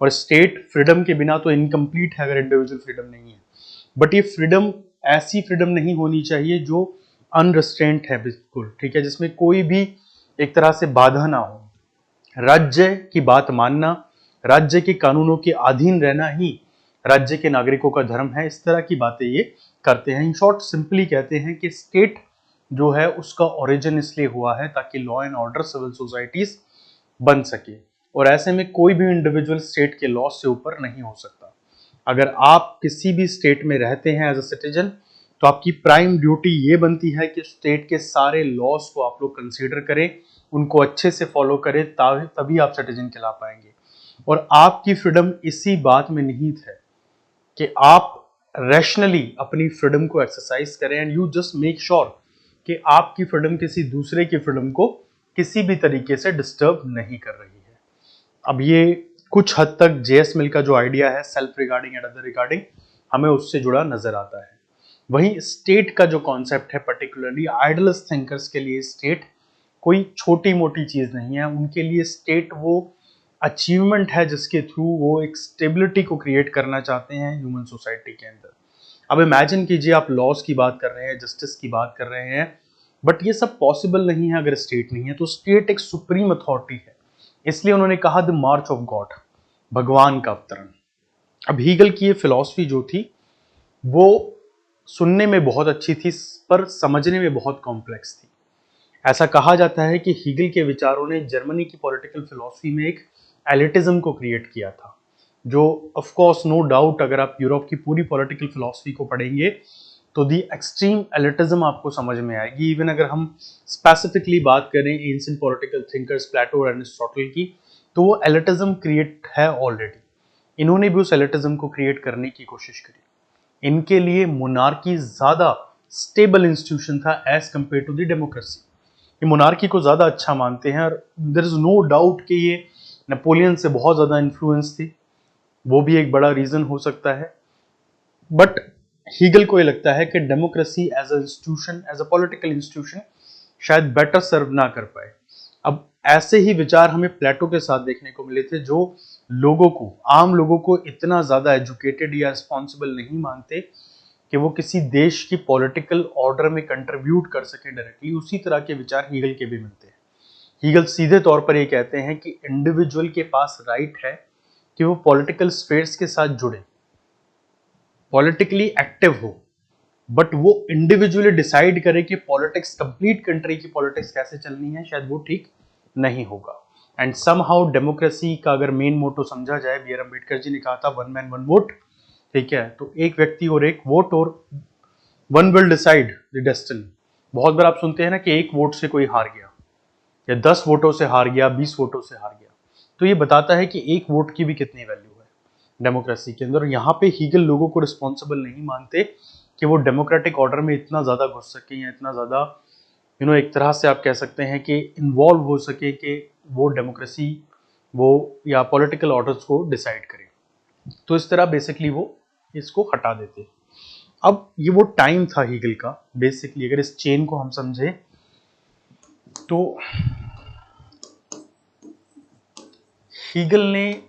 और स्टेट फ्रीडम के बिना तो इनकम्प्लीट है अगर इंडिविजुअल फ्रीडम नहीं है। बट ये फ्रीडम ऐसी फ्रीडम नहीं होनी चाहिए जो अनरिस्ट्रेंट है, बिल्कुल ठीक है, जिसमें कोई भी एक तरह से बाधा ना हो। राज्य की बात मानना, राज्य के कानूनों के अधीन रहना ही राज्य के नागरिकों का धर्म है। इस तरह की बातें ये करते हैं। इन शॉर्ट सिंपली कहते हैं कि स्टेट जो है उसका ओरिजिन इसलिए हुआ है ताकि law and order civil societies बन सके और ऐसे में कोई भी इंडिविजुअल स्टेट के लॉ से ऊपर नहीं हो सकता। अगर आप किसी भी स्टेट में रहते हैं एज अ सिटीजन तो आपकी प्राइम ड्यूटी ये बनती है कि स्टेट के सारे लॉज को आप लोग कंसीडर करें, उनको अच्छे से फॉलो करें, तभी आप सिटीजन कहला पाएंगे। और आपकी फ्रीडम इसी बात में निहित है कि आप रैशनली अपनी फ्रीडम को एक्सरसाइज करें and you just make sure कि आपकी फ्रीडम किसी दूसरे की फ्रीडम को किसी भी तरीके से डिस्टर्ब नहीं कर रही है। अब ये कुछ हद तक जेएस मिल का जो आइडिया है self regarding and other regarding हमें उससे जुड़ा नजर आता है। वहीं स्टेट का जो कॉन्सेप्ट है पर्टिकुलरली आइडियलिस्ट थिंकर्स के लिए स्टेट कोई छोटी मोटी चीज नहीं है। उनके लिए स्टेट वो अचीवमेंट है जिसके थ्रू वो एक स्टेबिलिटी को क्रिएट करना चाहते हैं ह्यूमन सोसाइटी के अंदर। अब इमेजिन कीजिए आप लॉज की बात कर रहे हैं, जस्टिस की बात कर रहे हैं, बट ये सब पॉसिबल नहीं है अगर स्टेट नहीं है। तो स्टेट एक सुप्रीम अथॉरिटी है, इसलिए उन्होंने कहा द मार्च ऑफ गॉड, भगवान का अवतरण। अब हीगल की ये फिलॉसफी जो थी वो सुनने में बहुत अच्छी थी पर समझने में बहुत कॉम्प्लेक्स थी। ऐसा कहा जाता है कि हीगल के विचारों ने जर्मनी की पॉलिटिकल फिलॉसफी में एक एलिटिज्म को क्रिएट किया था, जो ऑफ कोर्स नो डाउट अगर आप यूरोप की पूरी पॉलिटिकल फिलॉसफी को पढ़ेंगे तो दी एक्सट्रीम एलिटिज्म आपको समझ में आएगी। इवन अगर हम स्पेसिफिकली बात करें एंशिएंट पॉलिटिकल थिंकर्स प्लेटो और एरिस्टोटल की, तो वो एलिटिज्म क्रिएट है ऑलरेडी। इन्होंने भी उस एलिटिज्म को क्रिएट करने की कोशिश करी। इनके लिए मोनार्की ज्यादा स्टेबल इंस्टीट्यूशन था as compare to the democracy. ये मोनार्की को ज्यादा अच्छा मानते हैं और देयर इज नो डाउट कि ये नेपोलियन से बहुत ज्यादा इन्फ्लुएंस थी, वो भी एक बड़ा रीजन हो सकता है। बट हीगल को ये लगता है कि democracy as a institution, as a political institution शायद बेटर सर्व ना कर पाए। अब ऐसे ही विचार हमें प्लेटो के साथ देखने को मिले थे, जो लोगों को, आम लोगों को इतना ज्यादा एजुकेटेड या रिस्पॉन्सिबल नहीं मानते कि वो किसी देश की पॉलिटिकल ऑर्डर में कंट्रीब्यूट कर सके डायरेक्टली। उसी तरह के विचार हीगल के भी मिलते हैं। हीगल सीधे तौर पर ये कहते हैं कि इंडिविजुअल के पास राइट है कि वो पॉलिटिकल स्फेयर्स के साथ जुड़े, पॉलिटिकली एक्टिव हो, बट वो इंडिविजुअली डिसाइड करे कि पॉलिटिक्स, कंप्लीट कंट्री की पॉलिटिक्स कैसे चलनी है, शायद वो ठीक नहीं होगा। एंड समहाउ डेमोक्रेसी का अगर मेन मोटो समझा जाए, बी आर अम्बेडकर जी ने कहा था वन मैन वन वोट, ठीक है, तो एक व्यक्ति और एक वोट और one will decide the destiny. बहुत बार आप सुनते हैं ना कि एक वोट से कोई हार गया या 10 वोटों से हार गया, 20 वोटों से हार गया, तो ये बताता है कि एक वोट की भी कितनी वैल्यू है डेमोक्रेसी के अंदर। यहाँ पे हीगल लोगों को रिस्पॉन्सिबल नहीं मानते कि वो डेमोक्रेटिक ऑर्डर में इतना ज्यादा घुस सके या इतना ज्यादा एक तरह से आप कह सकते हैं कि इन्वॉल्व हो सके कि वो डेमोक्रेसी वो या पॉलिटिकल ऑर्डर्स को डिसाइड करे। तो इस तरह बेसिकली वो इसको हटा देते। अब ये वो टाइम था हीगल का, बेसिकली अगर इस चेन को हम समझे तो हीगल ने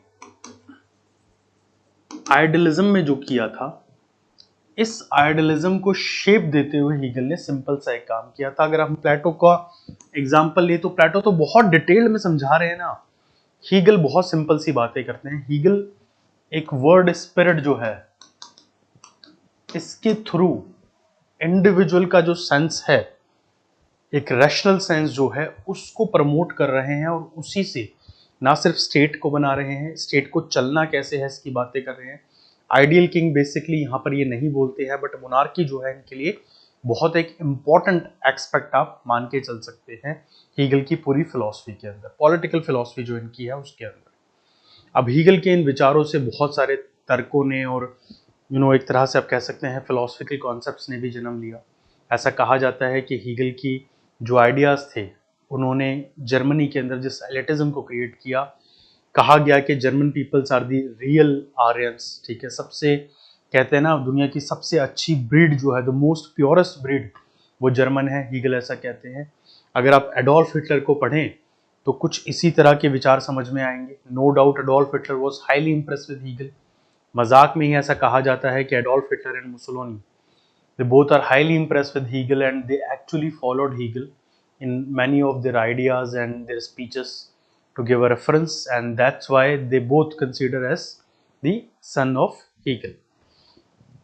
आइडियलिज्म में जो किया था, इस आइडियलिज्म को शेप देते हुए हीगल ने सिंपल सा एक काम किया था। अगर हम प्लेटो का एग्जांपल ले तो प्लेटो तो बहुत डिटेल में समझा रहे हैं ना, हीगल बहुत सिंपल सी बातें करते हैं। हीगल एक वर्ड स्पिरिट जो है, इसके थ्रू इंडिविजुअल का जो सेंस है, एक रैशनल सेंस जो है, उसको प्रमोट कर रहे हैं और उसी से ना सिर्फ स्टेट को बना रहे हैं, स्टेट को चलना कैसे है इसकी बातें कर रहे हैं। आइडियल किंग बेसिकली यहाँ पर ये नहीं बोलते हैं, बट मोनार्की जो है इनके लिए बहुत एक इंपॉर्टेंट एस्पेक्ट आप मान के चल सकते हैं हीगल की पूरी फिलॉसफी के अंदर, पॉलिटिकल फिलॉसफी जो इनकी है उसके अंदर। अब हीगल के इन विचारों से बहुत सारे तर्कों ने और एक तरह से आप कह सकते हैं फिलॉसफिकल कॉन्सेप्ट्स ने भी जन्म लिया। ऐसा कहा जाता है कि हीगल की जो आइडियाज़ थे उन्होंने जर्मनी के अंदर जिस एलिटिज्म को क्रिएट किया, कहा गया कि German peoples are the real Aryans, ठीक है, सबसे कहते हैं ना दुनिया की सबसे अच्छी ब्रीड जो है, द मोस्ट प्योरेस्ट ब्रीड, वो जर्मन है, हीगल ऐसा कहते हैं। अगर आप एडोल्फ हिटलर को पढ़ें तो कुछ इसी तरह के विचार समझ में आएंगे। No doubt Adolf Hitler was highly impress with Hegel. मजाक में ही ऐसा कहा जाता है कि Adolf Hitler and Mussolini, they both are highly impress with Hegel and they actually followed Hegel in many of their ideas and their speeches to give a reference, and that's why they both consider as the son of Hegel.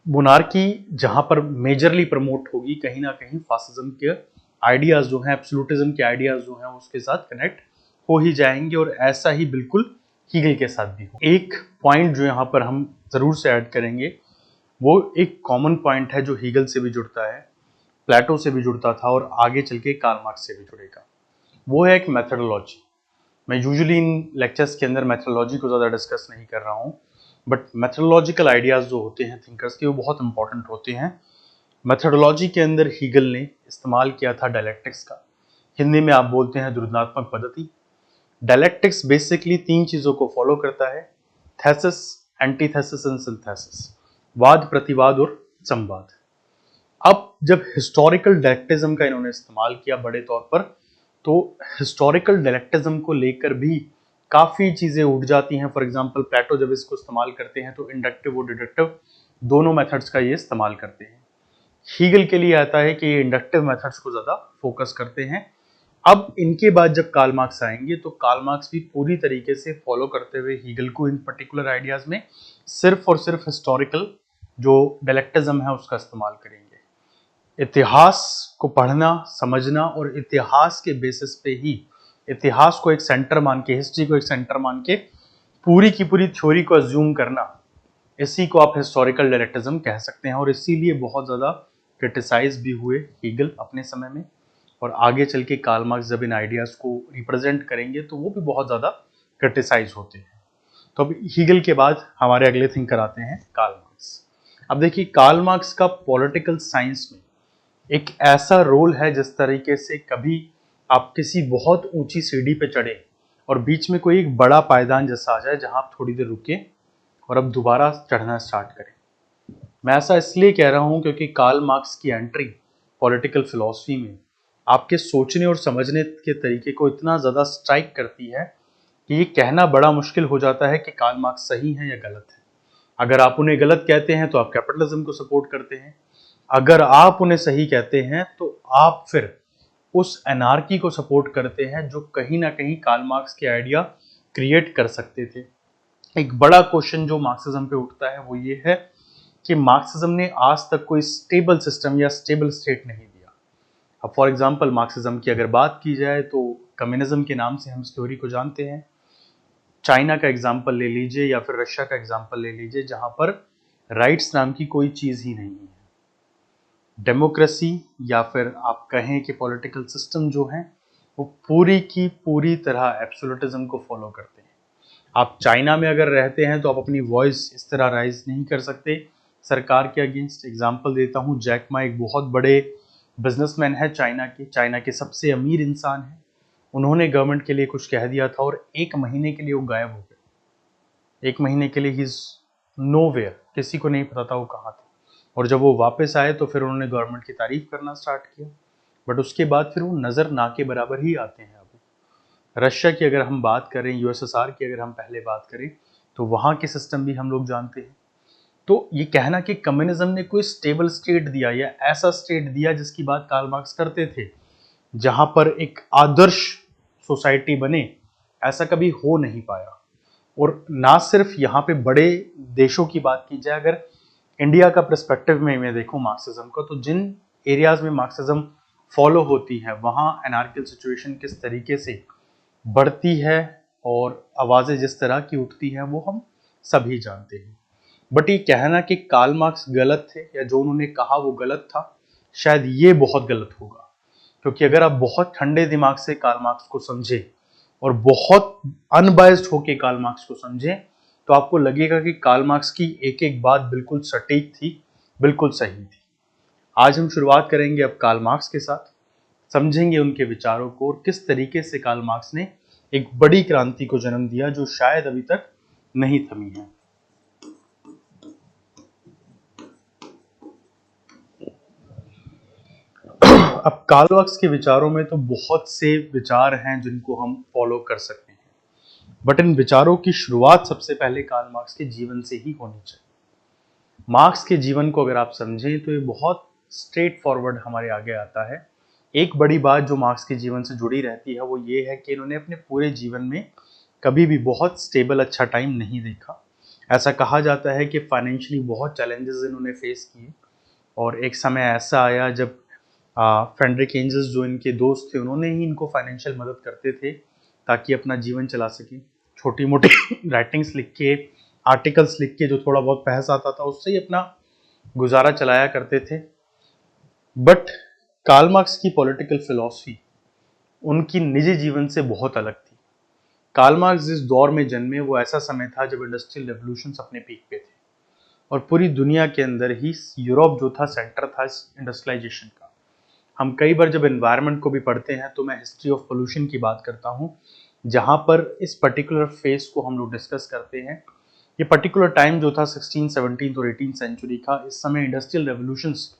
Monarchy जहां पर majorly promote होगी, कहीं ना कहीं fascism के ideas जो हैं, absolutism के आइडियाज जो हैं उसके साथ कनेक्ट हो ही जाएंगे, और ऐसा ही बिल्कुल हीगल के साथ भी हो। एक पॉइंट जो यहाँ पर हम जरूर से ऐड करेंगे, वो एक कॉमन पॉइंट है जो हीगल से भी जुड़ता है, प्लेटो से भी जुड़ता था और आगे चल के कार्ल मार्क्स से भी जुड़ेगा। वो है एक मेथडोलॉजी। मैं यूजुअली इन लेक्चर्स के अंदर मेथडोलॉजी को ज़्यादा डिस्कस नहीं कर रहा हूँ, बट मेथडोलॉजिकल आइडियाज़ जो होते हैं थिंकर्स के, वो बहुत इंपॉर्टेंट होते हैं। मेथडोलॉजी के अंदर हीगल ने इस्तेमाल किया था डायलेक्टिक्स का, हिंदी में आप बोलते हैं द्वंद्वात्मक पद्धति। डायलेक्टिक्स बेसिकली 3 चीज़ों को फॉलो करता है, थेसिस, एंटीथेसिस एंड सिंथेसिस, वाद, प्रतिवाद और संवाद। अब जब हिस्टोरिकल डायलेक्टिज्म का इन्होंने इस्तेमाल किया बड़े तौर पर, तो हिस्टोरिकल डायलेक्टिज्म को लेकर भी काफ़ी चीज़ें उठ जाती हैं। फॉर एग्जांपल प्लेटो जब इसको इस्तेमाल करते हैं तो इंडक्टिव और डिडक्टिव दोनों मेथड्स का ये इस्तेमाल करते हैं। हीगल के लिए आता है कि ये इंडक्टिव मेथड्स को ज़्यादा फोकस करते हैं। अब इनके बाद जब कार्ल मार्क्स आएंगे तो कार्ल मार्क्स भी पूरी तरीके से फॉलो करते हुए हीगल को इन पर्टिकुलर आइडियाज़ में सिर्फ और सिर्फ हिस्टोरिकल जो डायलेक्टिज्म है उसका इस्तेमाल करेंगे। इतिहास को पढ़ना, समझना और इतिहास के बेसिस पे ही, इतिहास को एक सेंटर मान के, हिस्ट्री को एक सेंटर मान के पूरी की पूरी थ्योरी को अज्यूम करना, इसी को आप हिस्टोरिकल डायलेक्टिज्म कह सकते हैं। और इसीलिए बहुत ज़्यादा क्रिटिसाइज भी हुए हीगल अपने समय में, और आगे चल के कार्ल मार्क्स जब इन आइडियाज़ को रिप्रेजेंट करेंगे तो वो भी बहुत ज़्यादा क्रिटिसाइज होते हैं। तो अब हीगल के बाद हमारे अगले थिंकर आते हैं कार्ल मार्क्स। अब देखिए कार्ल मार्क्स का पॉलिटिकल साइंस में एक ऐसा रोल है जिस तरीके से कभी आप किसी बहुत ऊंची सीढ़ी पे चढ़े और बीच में कोई एक बड़ा पायदान जैसा आ जाए जहां आप थोड़ी देर रुके और अब दोबारा चढ़ना स्टार्ट करें। मैं ऐसा इसलिए कह रहा हूं क्योंकि कार्ल मार्क्स की एंट्री पॉलिटिकल फिलॉसफी में आपके सोचने और समझने के तरीके को इतना ज़्यादा स्ट्राइक करती है कि ये कहना बड़ा मुश्किल हो जाता है कि कार्ल मार्क्स सही है या गलत है। अगर आप उन्हें गलत कहते हैं तो आप कैपिटलिज्म को सपोर्ट करते हैं, अगर आप उन्हें सही कहते हैं तो आप फिर उस एनार्की को सपोर्ट करते हैं जो कहीं ना कहीं कार्ल मार्क्स के आइडिया क्रिएट कर सकते थे। एक बड़ा क्वेश्चन जो मार्क्सिज्म पे उठता है वो ये है कि मार्क्सिज्म ने आज तक कोई स्टेबल सिस्टम या स्टेबल स्टेट नहीं दिया। अब फॉर एग्जांपल मार्क्सिज्म की अगर बात की जाए तो कम्युनिज्म के नाम से हम इस थ्योरी को जानते हैं। चाइना का एग्जाम्पल ले लीजिए या फिर रशिया का एग्जाम्पल ले लीजिए, जहां पर राइट्स नाम की कोई चीज़ ही नहीं है। डेमोक्रेसी या फिर आप कहें कि पॉलिटिकल सिस्टम जो है वो पूरी की पूरी तरह एब्सोल्यूटिज्म को फॉलो करते हैं। आप चाइना में अगर रहते हैं तो आप अपनी वॉइस इस तरह राइज नहीं कर सकते सरकार के अगेंस्ट। एग्जांपल देता हूँ, जैक मा एक बहुत बड़े बिजनेसमैन है चाइना के सबसे अमीर इंसान है। उन्होंने गवर्नमेंट के लिए कुछ कह दिया था और 1 महीने के लिए वो गायब हो गए। 1 महीने के लिए ही इज नोवेयर, किसी को नहीं पता था वो कहाँ थे। और जब वो वापस आए तो फिर उन्होंने गवर्नमेंट की तारीफ करना स्टार्ट किया, बट उसके बाद फिर वो नज़र ना के बराबर ही आते हैं। अभी रशिया की अगर हम बात करें, यूएसएसआर की अगर हम पहले बात करें, तो वहाँ के सिस्टम भी हम लोग जानते हैं। तो ये कहना कि कम्युनिज्म ने कोई स्टेबल स्टेट दिया या ऐसा स्टेट दिया जिसकी बात कार्ल मार्क्स करते थे, जहाँ पर एक आदर्श सोसाइटी बने, ऐसा कभी हो नहीं पाया। और ना सिर्फ यहाँ पे बड़े देशों की बात की जाए, अगर इंडिया का पर्सपेक्टिव में मैं देखूं मार्क्सिज्म को, तो जिन एरियाज में मार्क्सिज्म फॉलो होती है वहाँ एनार्कियल सिचुएशन किस तरीके से बढ़ती है और आवाज़ें जिस तरह की उठती हैं वो हम सभी जानते हैं। बट ये कहना कि कार्ल मार्क्स गलत थे या जो उन्होंने कहा वो गलत था, शायद ये बहुत गलत होगा। क्योंकि अगर आप बहुत ठंडे दिमाग से कार्ल मार्क्स को समझें और बहुत अनबायस्ड होकर कार्ल मार्क्स को समझें तो आपको लगेगा कि कार्ल मार्क्स की एक एक बात बिल्कुल सटीक थी, बिल्कुल सही थी। आज हम शुरुआत करेंगे अब कार्ल मार्क्स के साथ। समझेंगे उनके विचारों को और किस तरीके से कार्ल मार्क्स ने एक बड़ी क्रांति को जन्म दिया जो शायद अभी तक नहीं थमी है। अब कार्ल मार्क्स के विचारों में तो बहुत से विचार हैं जिनको हम फॉलो कर सकते हैं, बट इन विचारों की शुरुआत सबसे पहले कार्ल मार्क्स के जीवन से ही होनी चाहिए। मार्क्स के जीवन को अगर आप समझें तो ये बहुत स्ट्रेट फॉरवर्ड हमारे आगे आता है। एक बड़ी बात जो मार्क्स के जीवन से जुड़ी रहती है वो ये है कि इन्होंने अपने पूरे जीवन में कभी भी बहुत स्टेबल अच्छा टाइम नहीं देखा। ऐसा कहा जाता है कि फाइनेंशियली बहुत चैलेंजेस इन्होंने फेस किए और एक समय ऐसा आया जब फ्रेडरिक एंजल्स जो इनके दोस्त थे उन्होंने ही इनको फाइनेंशियल मदद करते थे ताकि अपना जीवन चला सकें। छोटी मोटी राइटिंग्स लिख के, आर्टिकल्स लिख के जो थोड़ा बहुत पैसा आता था उससे ही अपना गुजारा चलाया करते थे। बट कार्ल मार्क्स की पॉलिटिकल फिलॉसफी उनकी निजी जीवन से बहुत अलग थी। कार्ल मार्क्स जिस दौर में जन्मे वो ऐसा समय था जब इंडस्ट्रियल रेवोल्यूशन अपने पीक पे थे और पूरी दुनिया के अंदर ही यूरोप जो था सेंटर था इंडस्ट्रियलाइजेशन का। हम कई बार जब एनवायरनमेंट को भी पढ़ते हैं तो मैं हिस्ट्री ऑफ पोल्यूशन की बात करता हूँ, जहाँ पर इस पर्टिकुलर फेस को हम लोग डिस्कस करते हैं। ये पर्टिकुलर टाइम जो था 16, 17 और 18 सेंचुरी का, इस समय इंडस्ट्रियल रेवोल्यूशंस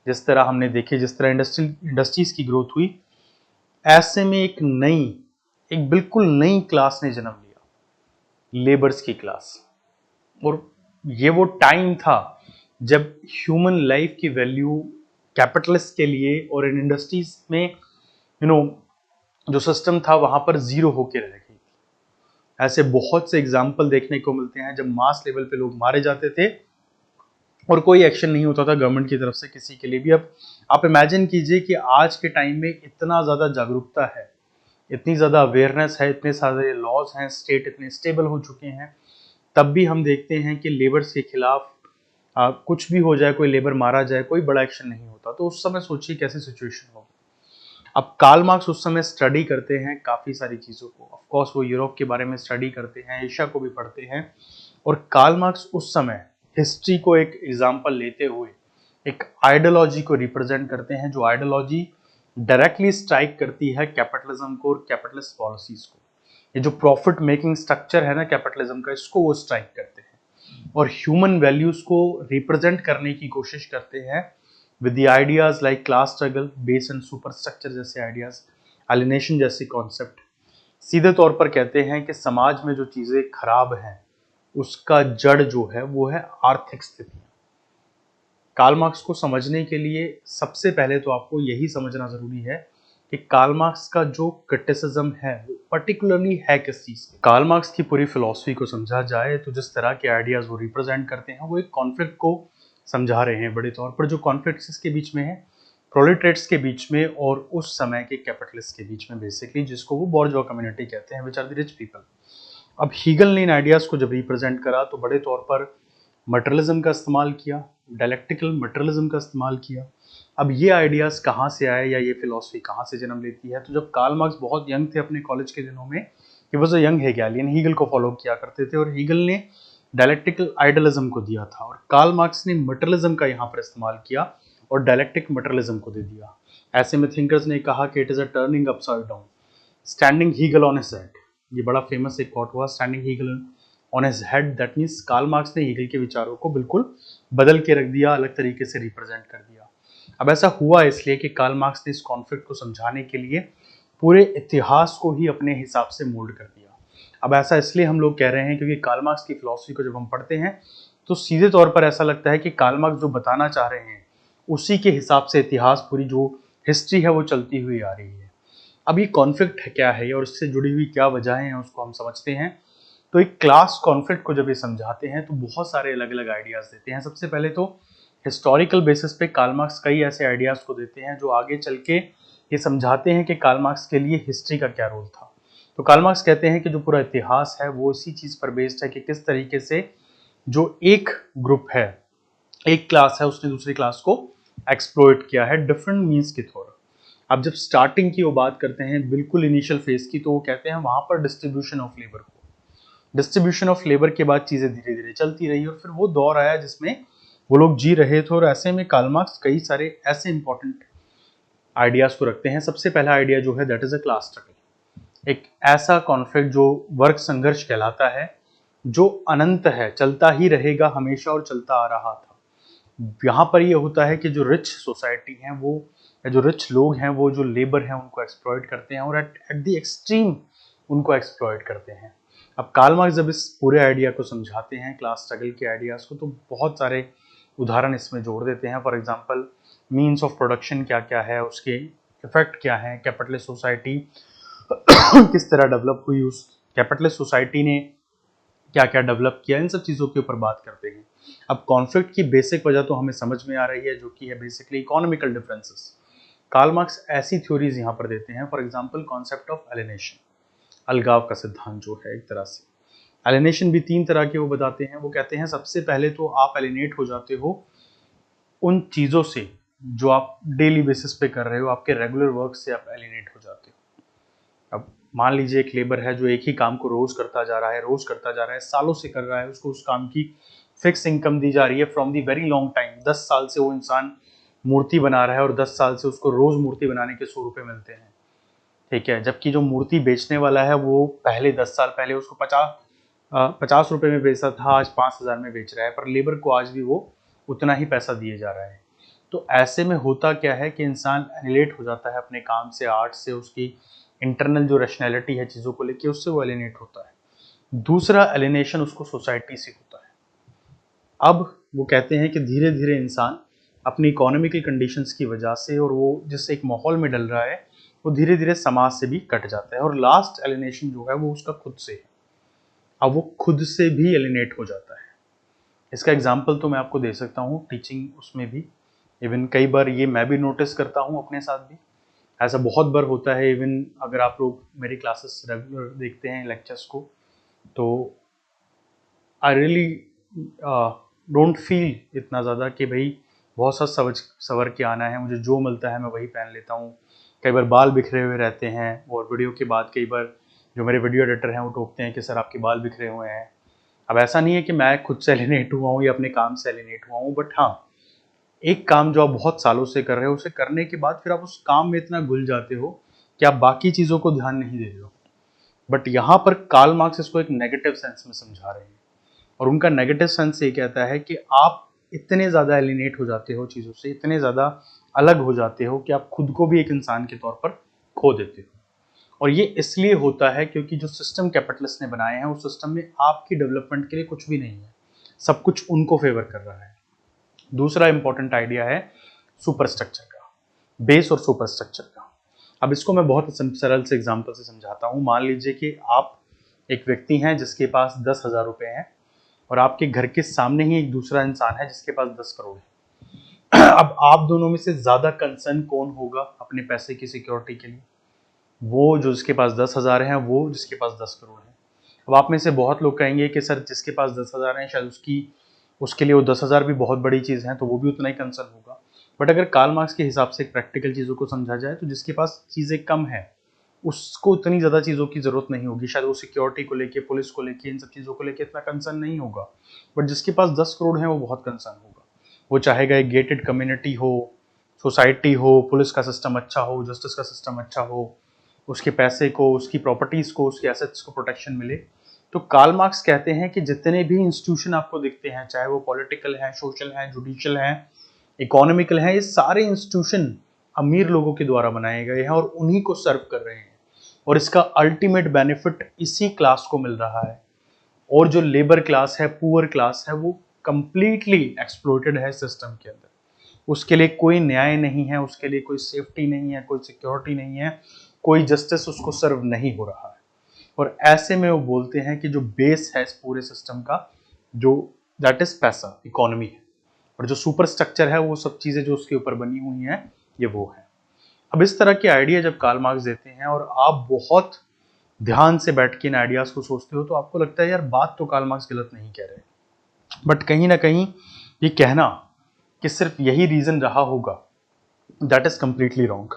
जिस तरह हमने देखे, जिस तरह इंडस्ट्रीज की ग्रोथ हुई, ऐसे में एक बिल्कुल नई क्लास ने जन्म लिया, लेबर्स की क्लास। और ये वो टाइम था जब ह्यूमन लाइफ की वैल्यू कैपिटलिस्ट के लिए और इन इंडस्ट्रीज में जो सिस्टम था वहां पर जीरो होके रह गई थी। ऐसे बहुत से एग्जाम्पल देखने को मिलते हैं जब मास लेवल पे लोग मारे जाते थे और कोई एक्शन नहीं होता था गवर्नमेंट की तरफ से किसी के लिए भी। अब आप इमेजिन कीजिए कि आज के टाइम में इतना ज़्यादा जागरूकता है, इतनी ज़्यादा अवेयरनेस है, इतने सारे लॉज हैं, स्टेट इतने स्टेबल हो चुके हैं, तब भी हम देखते हैं कि लेबर्स के खिलाफ कुछ भी हो जाए, कोई लेबर मारा जाए, कोई बड़ा एक्शन नहीं होता। तो उस समय सोचिए कैसी सिचुएशन होगी। अब कार्ल मार्क्स उस समय स्टडी करते हैं काफ़ी सारी चीज़ों को। ऑफ कोर्स वो यूरोप के बारे में स्टडी करते हैं, एशिया को भी पढ़ते हैं। और कार्ल मार्क्स उस समय हिस्ट्री को एक एग्जाम्पल लेते हुए एक आइडियोलॉजी को रिप्रेजेंट करते हैं, जो आइडियोलॉजी डायरेक्टली स्ट्राइक करती है कैपिटलिज्म को और कैपिटलिस्ट पॉलिसीज को। ये जो प्रॉफिट मेकिंग स्ट्रक्चर है ना कैपिटलिज्म का, इसको वो स्ट्राइक करते हैं और ह्यूमन वैल्यूज को रिप्रेजेंट करने की कोशिश करते हैं with the ideas like class struggle, base and super structure जैसे आइडियाज, एलिनेशन जैसे कॉन्सेप्ट। सीधे तौर पर कहते हैं कि समाज में जो चीजें खराब हैं उसका जड़ जो है वो है आर्थिक स्थिति। कार्ल मार्क्स को समझने के लिए सबसे पहले तो आपको यही समझना जरूरी है कि कार्ल मार्क्स का जो क्रिटिसिज्म है वो पर्टिकुलरली है किस चीज की। कार्ल मार्क्स की पूरी फिलॉसफी को समझा जाए तो जिस तरह के आइडियाज वो रिप्रेजेंट करते हैं वो एक कॉन्फ्लिक्ट को समझा रहे हैं बड़े तौर पर, जो कॉन्फ्लिक्ट इसके बीच में है प्रोलेटरेट्स के बीच में और उस समय के कैपिटलिस्ट के बीच में, बेसिकली जिसको वो बॉर्जवा कम्युनिटी कहते हैं, which are the rich people. अब हीगल ने इन आइडियाज को जब रिप्रेजेंट करा तो बड़े तौर पर मटेरियलिज्म का इस्तेमाल किया, डायलेक्टिकल मटेरियलिज्म का इस्तेमाल किया। अब ये आइडियाज कहाँ से आए या ये फिलॉसफी कहाँ से जन्म लेती है, तो जब कार्ल मार्क्स बहुत यंग थे अपने कॉलेज के दिनों में, he was a young Hegelian, Hegel को फॉलो किया करते थे और हीगल ने डायलेक्टिकल आइडियलिज्म को दिया था और कार्ल मार्क्स ने मटेरियलिज्म का यहाँ पर इस्तेमाल किया और डायलेक्टिक मटेरियलिज्म को दे दिया। ऐसे में थिंकर्स ने कहा कि it is a turning upside down, standing Hegel on his head. ये बड़ा फेमस एक कोट हुआ, standing Hegel on his head. That means Karl Marx ने हीगल के विचारों को बिल्कुल बदल के रख दिया, अलग तरीके से रिप्रेजेंट कर दिया। अब ऐसा हुआ इसलिए कि कार्ल मार्क्स ने इस कॉन्फ्लिक्ट को समझाने के लिए पूरे इतिहास को ही अपने हिसाब से मोल्ड कर दिया। अब ऐसा इसलिए हम लोग कह रहे हैं क्योंकि कार्ल मार्क्स की फिलॉसफी को जब हम पढ़ते हैं तो सीधे तौर पर ऐसा लगता है कि कार्ल मार्क्स जो बताना चाह रहे हैं उसी के हिसाब से इतिहास, पूरी जो हिस्ट्री है वो चलती हुई आ रही है। अब ये कॉन्फ्लिक्ट क्या है और इससे जुड़ी हुई क्या वजहें हैं उसको हम समझते हैं। तो एक क्लास कॉन्फ्लिक्ट को जब ये समझाते हैं तो बहुत सारे अलग अलग आइडियाज देते हैं। सबसे पहले तो हिस्टोरिकल बेसिस पे कार्ल मार्क्स कई ऐसे आइडियाज को देते हैं जो आगे चल के ये समझाते हैं कि कार्ल मार्क्स के लिए हिस्ट्री का क्या रोल था। तो कार्ल मार्क्स कहते हैं कि जो पूरा इतिहास है वो इसी चीज पर बेस्ड है कि किस तरीके से जो एक ग्रुप है, एक क्लास है, उसने दूसरी क्लास को एक्सप्लॉइट किया है डिफरेंट मीन्स के थ्रू। अब जब स्टार्टिंग की वो बात करते हैं बिल्कुल इनिशियल फेज की, तो वो कहते हैं वहां पर डिस्ट्रीब्यूशन ऑफ लेबर को, डिस्ट्रीब्यूशन ऑफ लेबर के बाद चीजें धीरे धीरे चलती रही और फिर वो दौर आया जिसमें वो लोग जी रहे थे। और ऐसे में कार्ल मार्क्स कई सारे ऐसे इंपॉर्टेंट आइडियाज को रखते हैं। सबसे पहला आइडिया जो है that is a class struggle, एक ऐसा कॉन्फ्लिक्ट जो वर्ग संघर्ष कहलाता है, जो अनंत है, चलता ही रहेगा हमेशा और चलता आ रहा था। यहाँ पर ये होता है कि जो रिच सोसाइटी है वो, या जो रिच लोग हैं वो जो लेबर हैं उनको एक्सप्लॉइट करते हैं और एट द एक्सट्रीम उनको एक्सप्लॉइट करते हैं। अब कार्ल मार्क्स जब इस पूरे आइडिया को समझाते हैं क्लास स्ट्रगल के आइडियाज को, तो बहुत सारे उदाहरण इसमें जोड़ देते हैं। For example means of production क्या क्या है, उसके इफेक्ट क्या है, कैपिटलिस्ट सोसाइटी किस तरह डेवलप हुई, उस कैपिटलिस्ट सोसाइटी ने क्या क्या डेवलप किया, इन सब चीज़ों के ऊपर बात करते हैं। अब कॉन्फ्लिक्ट की बेसिक वजह तो हमें समझ में आ रही है, जो कि है basically economical differences. Karl Marx ऐसी थ्योरीज यहाँ पर देते हैं, for example concept of alienation, अलगाव का सिद्धांत जो है एक तरह से। एलिनेशन भी 3 तरह के वो बताते हैं। वो कहते हैं सबसे पहले तो आप एलिनेट हो जाते हो उन चीज़ों से जो आप डेली बेसिस पे कर रहे हो, आपके रेगुलर वर्क से आप एलिनेट हो जाते हो। अब मान लीजिए एक लेबर है जो एक ही काम को रोज करता जा रहा है, सालों से कर रहा है, उसको उस काम की फिक्स इनकम दी जा रही है from the very long time. 10 साल से वो इंसान मूर्ति बना रहा है और 10 साल से उसको रोज मूर्ति बनाने के 100 रुपये मिलते हैं, ठीक है। जबकि जो मूर्ति बेचने वाला है वो पहले 10 साल पहले उसको 50 रुपये में बेचता था, आज 5,000 में बेच रहा है, पर लेबर को आज भी वो उतना ही पैसा दिए जा रहा है। तो ऐसे में होता क्या है कि इंसान एलिनेट हो जाता है अपने काम से, आर्ट से, उसकी इंटरनल जो रैशनैलिटी है चीज़ों को लेके, उससे वो एलिनेट होता है। दूसरा एलिनेशन उसको सोसाइटी से होता है। अब वो कहते हैं कि धीरे धीरे इंसान अपनी इकोनॉमिकल कंडीशंस की वजह से और वो जिस एक माहौल में डल रहा है, वो धीरे धीरे समाज से भी कट जाता है। और लास्ट एलिनेशन जो है वो उसका खुद से है। अब वो खुद से भी एलिनेट हो जाता है। इसका एग्जाम्पल तो मैं आपको दे सकता हूँ टीचिंग उसमें भी। इवन कई बार ये मैं भी नोटिस करता हूँ अपने साथ भी, ऐसा बहुत बार होता है। इवन अगर आप लोग मेरी क्लासेस रेगुलर देखते हैं लेक्चर्स को, तो आई रियली डोंट फील इतना ज़्यादा कि भाई बहुत सा सवर के आना है, मुझे जो मिलता है मैं वही पहन लेता हूँ। कई बार बाल बिखरे हुए रहते हैं और वीडियो के बाद कई बार जो मेरे वीडियो एडिटर हैं वो टोकते हैं कि सर आपके बाल बिखरे हुए हैं। अब ऐसा नहीं है कि मैं खुद से एलिनेट हुआ हूँ या अपने काम से एलिनेट हुआ हूँ, बट हाँ, एक काम जो आप बहुत सालों से कर रहे हो, उसे करने के बाद फिर आप उस काम में इतना घुल जाते हो कि आप बाकी चीज़ों को ध्यान नहीं दे रहे हो। बट यहाँ पर कार्ल मार्क्स इसको एक नेगेटिव सेंस में समझा रहे हैं, और उनका नेगेटिव सेंस ये कहता है कि आप इतने ज़्यादा एलिनेट हो जाते हो चीज़ों से, इतने ज़्यादा अलग हो जाते हो कि आप खुद को भी एक इंसान के तौर पर खो देते हो। और ये इसलिए होता है क्योंकि जो सिस्टम कैपिटलिस्ट ने बनाए हैं उस सिस्टम में आपकी डेवलपमेंट के लिए कुछ भी नहीं है, सब कुछ उनको फेवर कर रहा है। दूसरा इंपॉर्टेंट आइडिया है सुपर स्ट्रक्चर का, बेस और सुपर स्ट्रक्चर का। अब इसको मैं बहुत सरल से एग्जांपल से समझाता हूँ। मान लीजिए कि आप एक व्यक्ति हैं जिसके पास 10,000 रुपये हैं और आपके घर के सामने ही एक दूसरा इंसान है जिसके पास 10 करोड़ है। अब आप दोनों में से ज्यादा कंसर्न कौन होगा अपने पैसे की सिक्योरिटी के लिए? वो जो जिसके पास 10,000 है, वो जिसके पास 10 करोड़ है। अब आप में से बहुत लोग कहेंगे कि सर जिसके पास 10,000 है शायद उसके लिए वो 10,000 भी बहुत बड़ी चीज़ है, तो वो भी उतना ही कंसर्न होगा। बट अगर कार्ल मार्क्स के हिसाब से प्रैक्टिकल चीज़ों को समझा जाए तो जिसके पास चीज़ें कम है उसको उतनी ज़्यादा चीज़ों की ज़रूरत नहीं होगी, शायद वो सिक्योरिटी को लेके, पुलिस को लेके, इन सब चीज़ों को लेके इतना कंसर्न नहीं होगा। बट जिसके पास 10 करोड़ है वो बहुत कंसर्न होगा। वो चाहेगा एक गेटेड कम्युनिटी हो, सोसाइटी हो, पुलिस का सिस्टम अच्छा हो, जस्टिस का सिस्टम अच्छा हो, उसके पैसे को, उसकी प्रॉपर्टीज़ को, उसके एसेट्स को प्रोटेक्शन मिले। तो कार्ल मार्क्स कहते हैं कि जितने भी इंस्टीट्यूशन आपको दिखते हैं, चाहे वो पॉलिटिकल है, सोशल है, जुडिशियल है, इकोनॉमिकल है, ये सारे इंस्टीट्यूशन अमीर लोगों के द्वारा बनाए गए हैं और उन्हीं को सर्व कर रहे हैं, और इसका अल्टीमेट बेनिफिट इसी क्लास को मिल रहा है। और जो लेबर क्लास है, पुअर क्लास है, वो कंप्लीटली एक्सप्लॉइटेड है सिस्टम के अंदर। उसके लिए कोई न्याय नहीं है, उसके लिए कोई सेफ्टी नहीं है, कोई सिक्योरिटी नहीं है, कोई जस्टिस उसको सर्व नहीं हो रहा है। और ऐसे में वो बोलते हैं कि जो बेस है इस पूरे सिस्टम का, जो दैट इज पैसा, इकोनॉमी है, और जो सुपर स्ट्रक्चर है वो सब चीजें जो उसके ऊपर बनी हुई हैं ये वो है। अब इस तरह के आइडिया जब कार्ल मार्क्स देते हैं और आप बहुत ध्यान से बैठ के इन आइडियाज को सोचते हो तो आपको लगता है यार बात तो कार्ल मार्क्स गलत नहीं कह रहे, बट कहीं ना कहीं ये कहना कि सिर्फ यही रीजन रहा होगा, दैट इज कंप्लीटली रॉन्ग।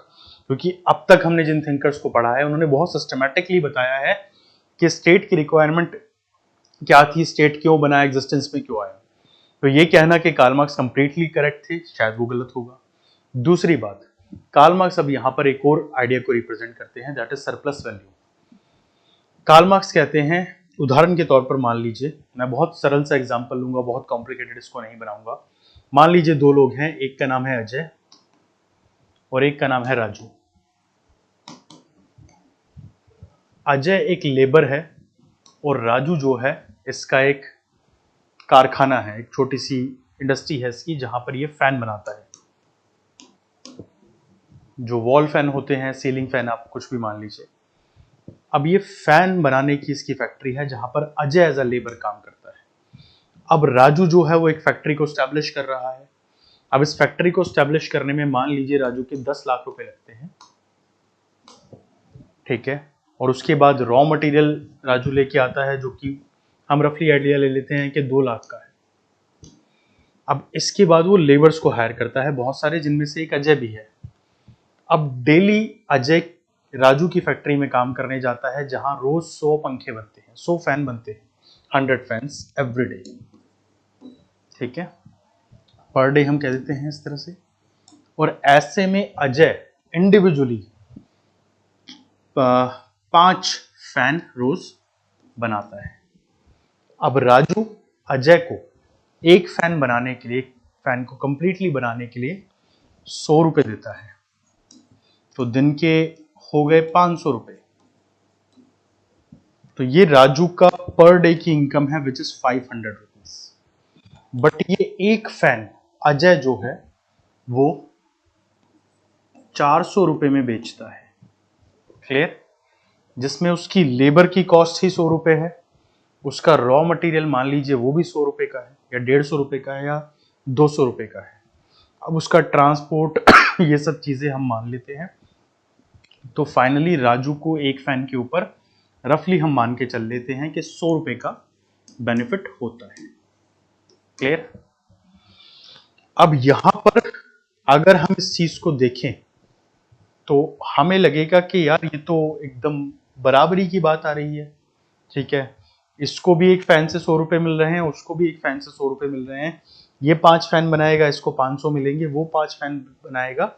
क्योंकि अब तक हमने जिन थिंकर्स को पढ़ा है उन्होंने बहुत सिस्टमैटिकली बताया है कि स्टेट की रिक्वायरमेंट क्या थी, स्टेट क्यों बना, एग्जिस्टेंस में क्यों आया। तो ये कहना कि कार्ल मार्क्स कंप्लीटली करेक्ट थे, शायद वो गलत होगा। दूसरी बात, कार्ल मार्क्स अब यहां पर एक और आइडिया को रिप्रेजेंट करते हैं, that is surplus value. Karl Marx कहते हैं, उदाहरण के तौर पर मान लीजिए, मैं बहुत सरल सा एग्जांपल लूंगा, बहुत कॉम्प्लिकेटेड इसको नहीं बनाऊंगा। मान लीजिए दो लोग हैं, एक का नाम है अजय और एक का नाम है राजू। अजय एक लेबर है और राजू जो है इसका एक कारखाना है, एक छोटी सी इंडस्ट्री है इसकी, जहां पर ये फैन बनाता है, जो वॉल फैन होते हैं, सीलिंग फैन, आप कुछ भी मान लीजिए। अब ये फैन बनाने की इसकी फैक्ट्री है जहां पर अजय एज अ लेबर काम करता है। अब राजू जो है वो एक फैक्ट्री को स्टैब्लिश कर रहा है। अब इस फैक्ट्री को स्टैब्लिश करने में मान लीजिए राजू के 10 लाख रुपए लगते हैं, ठीक है। और उसके बाद रॉ मटेरियल राजू लेके आता है, जो कि हम रफली आइडिया ले लेते हैं कि 2 लाख का है। अब इसके बाद वो लेबर्स को हायर करता है, बहुत सारे, जिनमें से एक अजय भी है। अब डेली अजय राजू की फैक्ट्री में काम करने जाता है, जहां रोज 100 पंखे बनते हैं, 100 फैन बनते हैं, 100 फैंस एवरी डे, ठीक है। पर डे हम कह देते हैं इस तरह से। और ऐसे में अजय इंडिविजुअली 5 फैन रोज बनाता है। अब राजू अजय को एक फैन बनाने के लिए, फैन को कंप्लीटली बनाने के लिए 100 रुपए देता है, तो दिन के हो गए 500 रुपए। तो ये राजू का पर डे की इनकम है, विच इज 500 रुपीज। बट ये एक फैन अजय जो है वो 400 रुपए में बेचता है, क्लियर, जिसमें उसकी लेबर की कॉस्ट ही 100 रुपए है, उसका रॉ मटेरियल मान लीजिए वो भी 100 रुपए का है, या 150 रुपए का है, या 200 रुपए का है। अब उसका ट्रांसपोर्ट ये सब चीजें हम मान लेते हैं, तो फाइनली राजू को एक फैन के ऊपर रफली हम मान के चल लेते हैं कि 100 रुपए का बेनिफिट होता है, क्लियर। अब यहां पर अगर हम इस चीज को देखें तो हमें लगेगा कि यार ये तो एकदम बराबरी की बात आ रही है, ठीक है। इसको भी एक फैन से 100 रुपए मिल रहे हैं, उसको भी एक फैन से 100 रुपए मिल रहे हैं। ये 5 फैन बनाएगा, इसको 500 मिलेंगे, वो 5 फैन बनाएगा,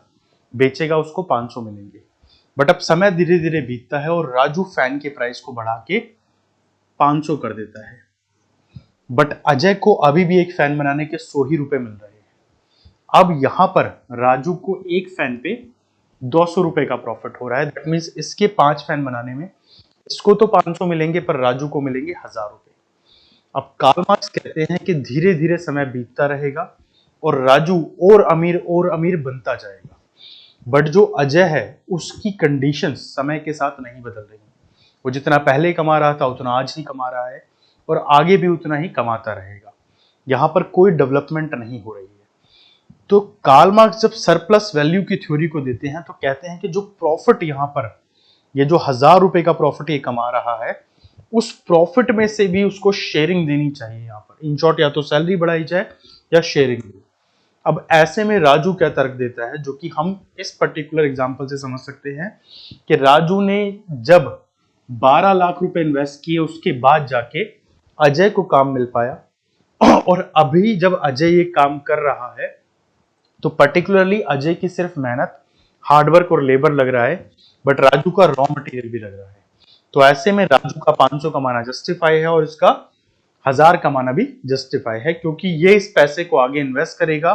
बेचेगा, उसको 500 मिलेंगे। बट अब समय धीरे धीरे बीतता है और राजू फैन के प्राइस को बढ़ा के 500 कर देता है। बट अजय को अभी भी एक फैन बनाने के 100 ही रुपए मिल रहे हैं। अब यहां पर राजू को एक फैन पे 200 रुपए का प्रॉफिट हो रहा है। दैट मीन्स इसके 5 फैन बनाने में इसको तो 500 मिलेंगे, पर राजू को मिलेंगे 1000 रुपए। अब कार्ल मार्क्स कहते हैं कि धीरे धीरे समय बीतता रहेगा और राजू और अमीर बनता जाएगा। बट जो अजय है उसकी कंडीशंस समय के साथ नहीं बदल रही। वो जितना पहले कमा रहा था उतना आज ही कमा रहा है और आगे भी उतना ही कमाता रहेगा। यहां पर कोई डेवलपमेंट नहीं हो रही है। तो कार्ल मार्क्स जब सरप्लस वैल्यू की थ्योरी को देते हैं तो कहते हैं कि जो प्रॉफिट यहां पर, ये जो 1000 रुपए का प्रॉफिट ये कमा रहा है, उस प्रॉफिट में से भी उसको शेयरिंग देनी चाहिए। यहां पर इन शॉर्ट या तो सैलरी बढ़ाई जाए या शेयरिंग। अब ऐसे में राजू क्या तर्क देता है, जो कि हम इस पर्टिकुलर एग्जांपल से समझ सकते हैं, कि राजू ने जब 12 लाख रुपए इन्वेस्ट किए उसके बाद जाके अजय को काम मिल पाया। और अभी जब अजय ये काम कर रहा है तो पर्टिकुलरली अजय की सिर्फ मेहनत, हार्डवर्क और लेबर लग रहा है, बट राजू का रॉ मटेरियल भी लग रहा है। तो ऐसे में राजू का 500 कमाना जस्टिफाई है और इसका 1000 कमाना भी जस्टिफाई है, क्योंकि ये इस पैसे को आगे इन्वेस्ट करेगा,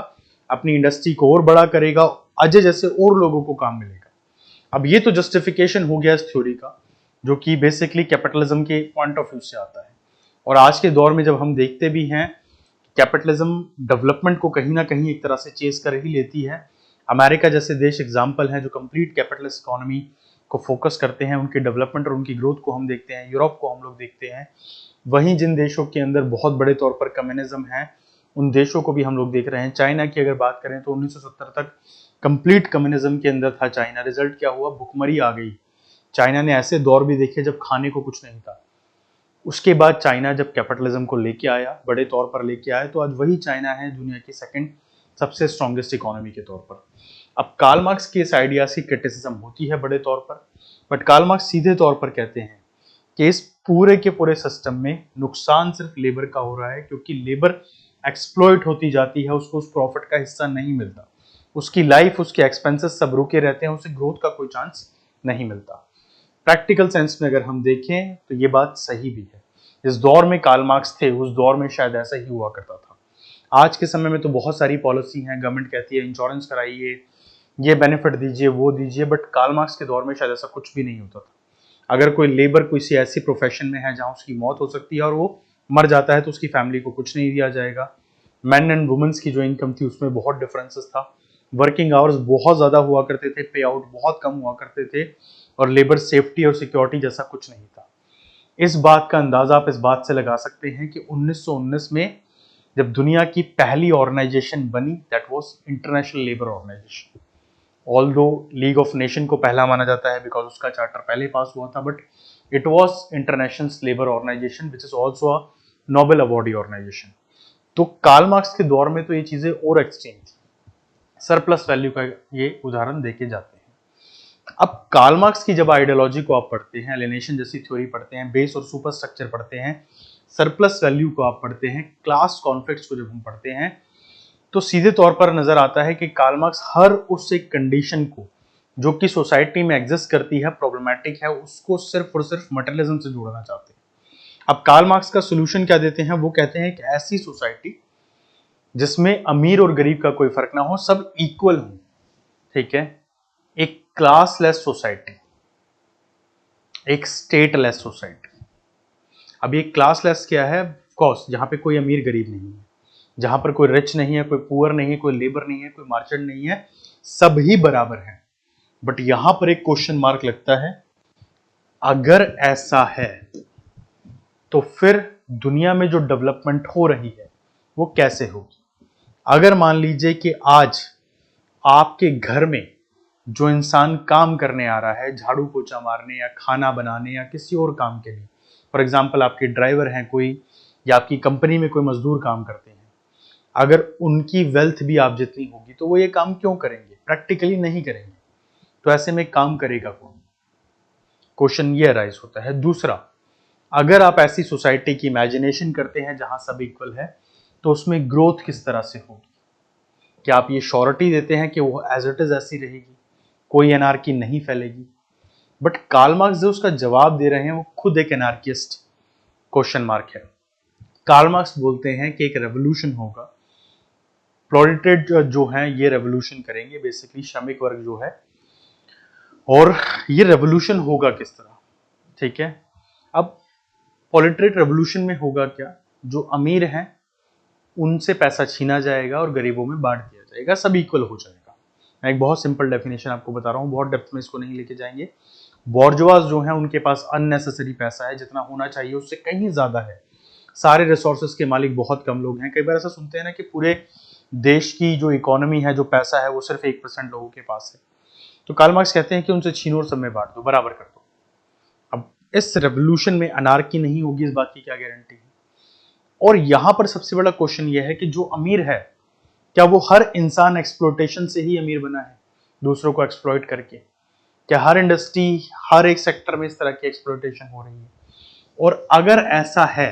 अपनी इंडस्ट्री को और बड़ा करेगा, अजय जैसे और लोगों को काम मिलेगा। अब ये तो जस्टिफिकेशन हो गया इस थ्योरी का, जो कि बेसिकली कैपिटलिज्म के पॉइंट ऑफ व्यू से आता है। और आज के दौर में जब हम देखते भी हैं, कैपिटलिज्म डेवलपमेंट को कहीं ना कहीं एक तरह से चेस कर ही लेती है। अमेरिका जैसे देश एग्जाम्पल हैं जो कंप्लीट कैपिटलिस्ट इकोनॉमी को फोकस करते हैं, उनके डेवलपमेंट और उनकी ग्रोथ को हम देखते हैं। यूरोप को हम लोग देखते हैं। वहीं जिन देशों के अंदर बहुत बड़े तौर पर कम्युनिज्म है, उन देशों को भी हम लोग देख रहे हैं। चाइना की अगर बात करें तो 1970 तक कंप्लीट कम्युनिज्म के अंदर था चाइना। रिजल्ट क्या हुआ? भुखमरी आ गई। चाइना ने ऐसे दौर भी देखे जब खाने को कुछ नहीं था। उसके बाद चाइना जब कैपिटलिज्म को लेके आया, बड़े तौर पर लेके आया, तो आज वही चाइना है दुनिया की सेकंड सबसे स्ट्रॉन्गेस्ट इकोनॉमी के तौर पर। अब कार्ल मार्क्स की इस आइडियाज की क्रिटिसिज्म होती है बड़े तौर पर, बट कार्ल मार्क्स सीधे तौर पर कहते हैं कि इस पूरे के पूरे सिस्टम में नुकसान सिर्फ लेबर का हो रहा है, क्योंकि लेबर एक्सप्लॉइट होती जाती है, उसको उस प्रॉफिट का हिस्सा नहीं मिलता। उसकी लाइफ, उसके एक्सपेंसेस सब रुके रहते हैं, उसे ग्रोथ का कोई चांस नहीं मिलता। प्रैक्टिकल सेंस में अगर हम देखें तो ये बात सही भी है। जिस दौर में कार्ल मार्क्स थे उस दौर में शायद ऐसा ही हुआ करता था। आज के समय में तो बहुत सारी पॉलिसी हैं, गवर्नमेंट कहती है इंश्योरेंस कराइए, ये बेनिफिट दीजिए, वो दीजिए, बट कार्ल मार्क्स के दौर में शायद ऐसा कुछ भी नहीं होता था। अगर कोई लेबर किसी ऐसी प्रोफेशन में है जहां उसकी मौत हो सकती है और वो मर जाता है तो उसकी फैमिली को कुछ नहीं दिया जाएगा। मैन एंड वुमेन्स की जो इनकम थी उसमें बहुत डिफरेंसेस था। वर्किंग आवर्स बहुत ज़्यादा हुआ करते थे, पे आउट बहुत कम हुआ करते थे, और लेबर सेफ्टी और सिक्योरिटी जैसा कुछ नहीं था। इस बात का अंदाजा आप इस बात से लगा सकते हैं कि 1919 में जब दुनिया की पहली ऑर्गेनाइजेशन बनी, that was International Labour Organisation. Although League of Nation को पहला माना जाता है बिकॉज उसका चार्टर पहले पास हुआ था, but it was International Labour Organisation which is also a Nobel awardee organisation. तो कार्ल मार्क्स के दौर में तो ये चीजें और एक्सट्रीम थी। सरप्लस वैल्यू का ये उदाहरण देके जाते हैं। अब कार्ल मार्क्स की जब आइडियोलॉजी को आप पढ़ते हैं, एलिनेशन जैसी थ्योरी पढ़ते हैं, बेस और सुपर स्ट्रक्चर पढ़ते हैं, सरप्लस वैल्यू को आप पढ़ते हैं, क्लास कॉन्फ्लिक्ट्स को जब हम पढ़ते हैं, तो सीधे तौर पर नजर आता है कि कार्ल मार्क्स हर उस एक कंडीशन को जो कि सोसाइटी में एग्जिस्ट करती है, प्रॉब्लमैटिक है, उसको सिर्फ और सिर्फ मटेरियलिज्म से जोड़ना चाहते हैं। अब कार्ल मार्क्स का सोल्यूशन क्या देते हैं? वो कहते हैं कि ऐसी सोसाइटी जिसमें अमीर और गरीब का कोई फर्क ना हो, सब इक्वल हो, ठीक है, एक क्लासलेस सोसाइटी, एक स्टेटलेस सोसाइटी। अब ये क्लासलेस क्या है? ऑफकोर्स जहां पे कोई अमीर गरीब नहीं है, जहां पर कोई रिच नहीं है, कोई पुअर नहीं है, कोई लेबर नहीं है, कोई मर्चेंट नहीं है, सभी बराबर हैं। बट यहां पर एक क्वेश्चन मार्क लगता है, अगर ऐसा है तो फिर दुनिया में जो डेवलपमेंट हो रही है वो कैसे होगी? अगर मान लीजिए कि आज आपके घर में जो इंसान काम करने आ रहा है, झाड़ू पोछा मारने या खाना बनाने या किसी और काम के लिए, फॉर एग्जाम्पल आपके ड्राइवर हैं कोई, या आपकी कंपनी में कोई मजदूर काम करते हैं, अगर उनकी वेल्थ भी आप जितनी होगी तो वो ये काम क्यों करेंगे? प्रैक्टिकली नहीं करेंगे। तो ऐसे में काम करेगा कौन? क्वेश्चन ये अराइज होता है। दूसरा, अगर आप ऐसी सोसाइटी की इमेजिनेशन करते हैं जहां सब इक्वल है, तो उसमें ग्रोथ किस तरह से होगी? क्या आप ये श्योरिटी देते हैं कि वो एज इट इज ऐसी रहेगी, कोई एनार्की नहीं फैलेगी? बट कार्ल मार्क्स जो उसका जवाब दे रहे हैं वो खुद एक एनार्किस्ट क्वेश्चन मार्क है। कार्ल मार्क्स बोलते हैं कि एक रेवोल्यूशन होगा, प्रोलेटेरिएट जो है ये रेवोल्यूशन करेंगे, बेसिकली श्रमिक वर्ग जो है, और ये रेवोल्यूशन होगा किस तरह? ठीक है, अब प्रोलेटेरिएट रेवोल्यूशन में होगा क्या? जो अमीर हैं उनसे पैसा छीना जाएगा और गरीबों में बांट दिया जाएगा, सब इक्वल हो जाएगा। मैं एक बहुत सिंपल डेफिनेशन आपको बता रहा हूँ, बहुत डेप्थ में इसको नहीं लेके जाएंगे। बॉर्जवास जो है उनके पास अननेसेसरी पैसा है, जितना होना चाहिए उससे कहीं ज्यादा है। सारे रिसोर्सेज के मालिक बहुत कम लोग हैं। कई बार ऐसा सुनते हैं ना कि पूरे देश की जो इकोनॉमी है, जो पैसा है, वो सिर्फ 1% लोगों के पास है। तो कार्ल मार्क्स कहते हैं कि उनसे छीनो और सब में बांट दो, बराबर कर दो। अब इस रेवोल्यूशन में अनार्की नहीं होगी, इस बात की क्या गारंटी है? और यहां पर सबसे बड़ा क्वेश्चन यह है कि जो अमीर है, क्या वो हर इंसान एक्सप्लोटेशन से ही अमीर बना है, दूसरों को एक्सप्लॉइट करके? क्या हर इंडस्ट्री, हर एक सेक्टर में इस तरह की एक्सप्लोटेशन हो रही है? और अगर ऐसा है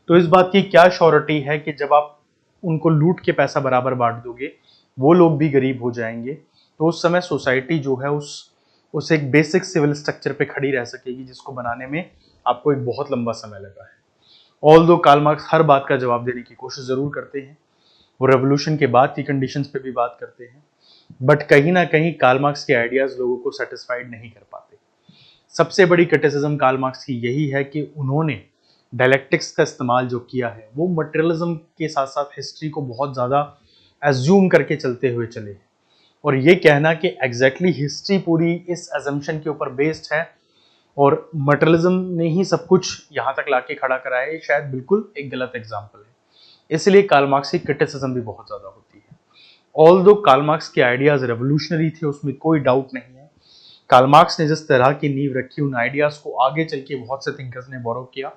तो इस बात की क्या श्योरिटी है कि जब आप उनको लूट के पैसा बराबर बांट दोगे, वो लोग भी गरीब हो जाएंगे, तो उस समय सोसाइटी जो है उस एक बेसिक सिविल स्ट्रक्चर पे खड़ी रह सकेगी, जिसको बनाने में आपको एक बहुत लंबा समय लगा है। ऑल्दो कार्ल मार्क्स हर बात का जवाब देने की कोशिश जरूर करते हैं, वो रेवोल्यूशन के बाद की कंडीशंस पे भी बात करते हैं, बट कहीं ना कहीं कार्ल मार्क्स के आइडियाज लोगों को सेटिस्फाइड नहीं कर पाते। सबसे बड़ी क्रिटिसिज्म कार्ल मार्क्स की यही है कि उन्होंने डायलेक्टिक्स का इस्तेमाल जो किया है, वो मटेरियलिज्म के साथ साथ हिस्ट्री को बहुत ज़्यादा एज्यूम करके चलते हुए चले, और ये कहना कि एग्जैक्टली हिस्ट्री पूरी इस एजम्पशन के ऊपर बेस्ड है और मटेरियलिज्म ने ही सब कुछ यहाँ तक लाके खड़ा करा है, ये शायद बिल्कुल एक गलत एग्जाम्पल है। इसलिए कार्ल मार्क्स की क्रिटिसिज्म भी बहुत ज़्यादा होती है। ऑल्दो कार्ल मार्क्स के आइडियाज रेवोल्यूशनरी थे, उसमें कोई डाउट नहीं है। कार्ल मार्क्स ने जिस तरह की नींव रखी, उन आइडियाज को आगे चल के बहुत से थिंकर्स ने बोरो किया,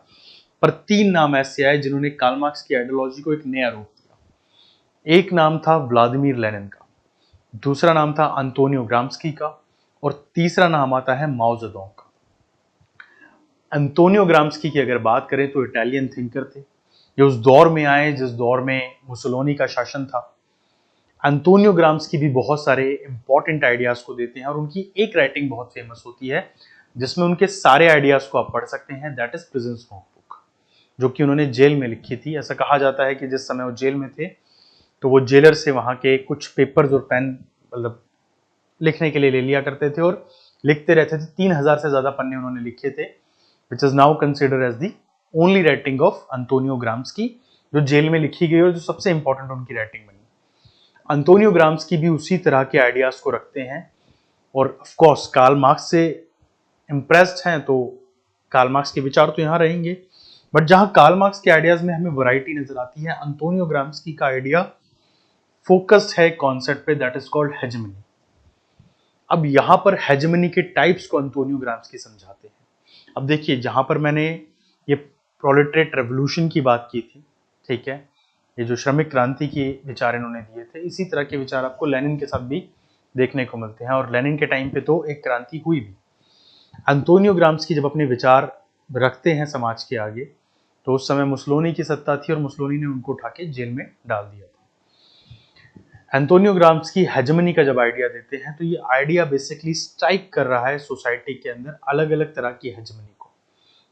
पर 3 नाम ऐसे आए जिन्होंने कार्ल मार्क्स की आइडियोलॉजी को एक नया रूप दिया। एक नाम था व्लादिमीर लेनिन का, दूसरा नाम था अंतोनियो ग्राम्स्की का, और तीसरा नाम आता है माओ जेडोंग का। अंतोनियो ग्राम्स्की की अगर बात करें तो इटालियन थिंकर थे, ये उस दौर में आए जिस दौर में मुसोलिनी का शासन था। एंटोनियो ग्राम्स्की भी बहुत सारे इंपॉर्टेंट आइडियाज को देते हैं और उनकी एक राइटिंग बहुत फेमस होती है जिसमें उनके सारे आइडियाज को आप पढ़ सकते हैं, दैट इज प्रिजन्स नोटबुक, जो कि उन्होंने जेल में लिखी थी। ऐसा कहा जाता है कि जिस समय वो जेल में थे तो वो जेलर से वहां के कुछ पेपर्स और पेन मतलब लिखने के लिए ले लिया करते थे और लिखते रहते थे। 3000 से ज्यादा पन्ने उन्होंने लिखे थे, which is now consider as the only writing of Antonio Gramsci, जो जेल में लिखी गई और जो सबसे इंपॉर्टेंट उनकी राइटिंग बनी। एंटोनियो ग्राम्स्की भी उसी तरह के आइडियाज को रखते हैं और ऑफ कोर्स कार्ल मार्क्स से इंप्रेस्ड हैं, तो कार्ल मार्क्स के विचार तो यहाँ रहेंगे, बट जहां कार्ल मार्क्स के आइडियाज में हमें वैरायटी नजर आती है, एंटोनियो ग्राम्स्की का आइडिया फोकस्ड है कॉन्सेप्ट पे, दैट इज कॉल्ड हेजेमनी। अब यहां पर हेजेमनी के टाइप्स को एंटोनियो ग्राम्स्की समझाते हैं। अब देखिए, जहां पर मैंने ये प्रोलेटरेट रेवोल्यूशन की बात की थी, ठीक है, ये जो श्रमिक क्रांति के विचार इन्होंने दिए थे, इसी तरह के विचार आपको लेनिन के साथ भी देखने को मिलते हैं और लेनिन के टाइम पे तो एक क्रांति हुई भी। एंटोनियो ग्राम्स्की जब अपने विचार रखते हैं समाज के आगे, तो उस समय मुसोलिनी की सत्ता थी और मुसोलिनी ने उनको उठा के जेल में डाल दिया था। एंटोनियो ग्राम्स्की हेजेमनी का जब आइडिया देते हैं तो ये आइडिया बेसिकली स्ट्राइक कर रहा है सोसाइटी के अंदर अलग अलग तरह की हेजेमनी को,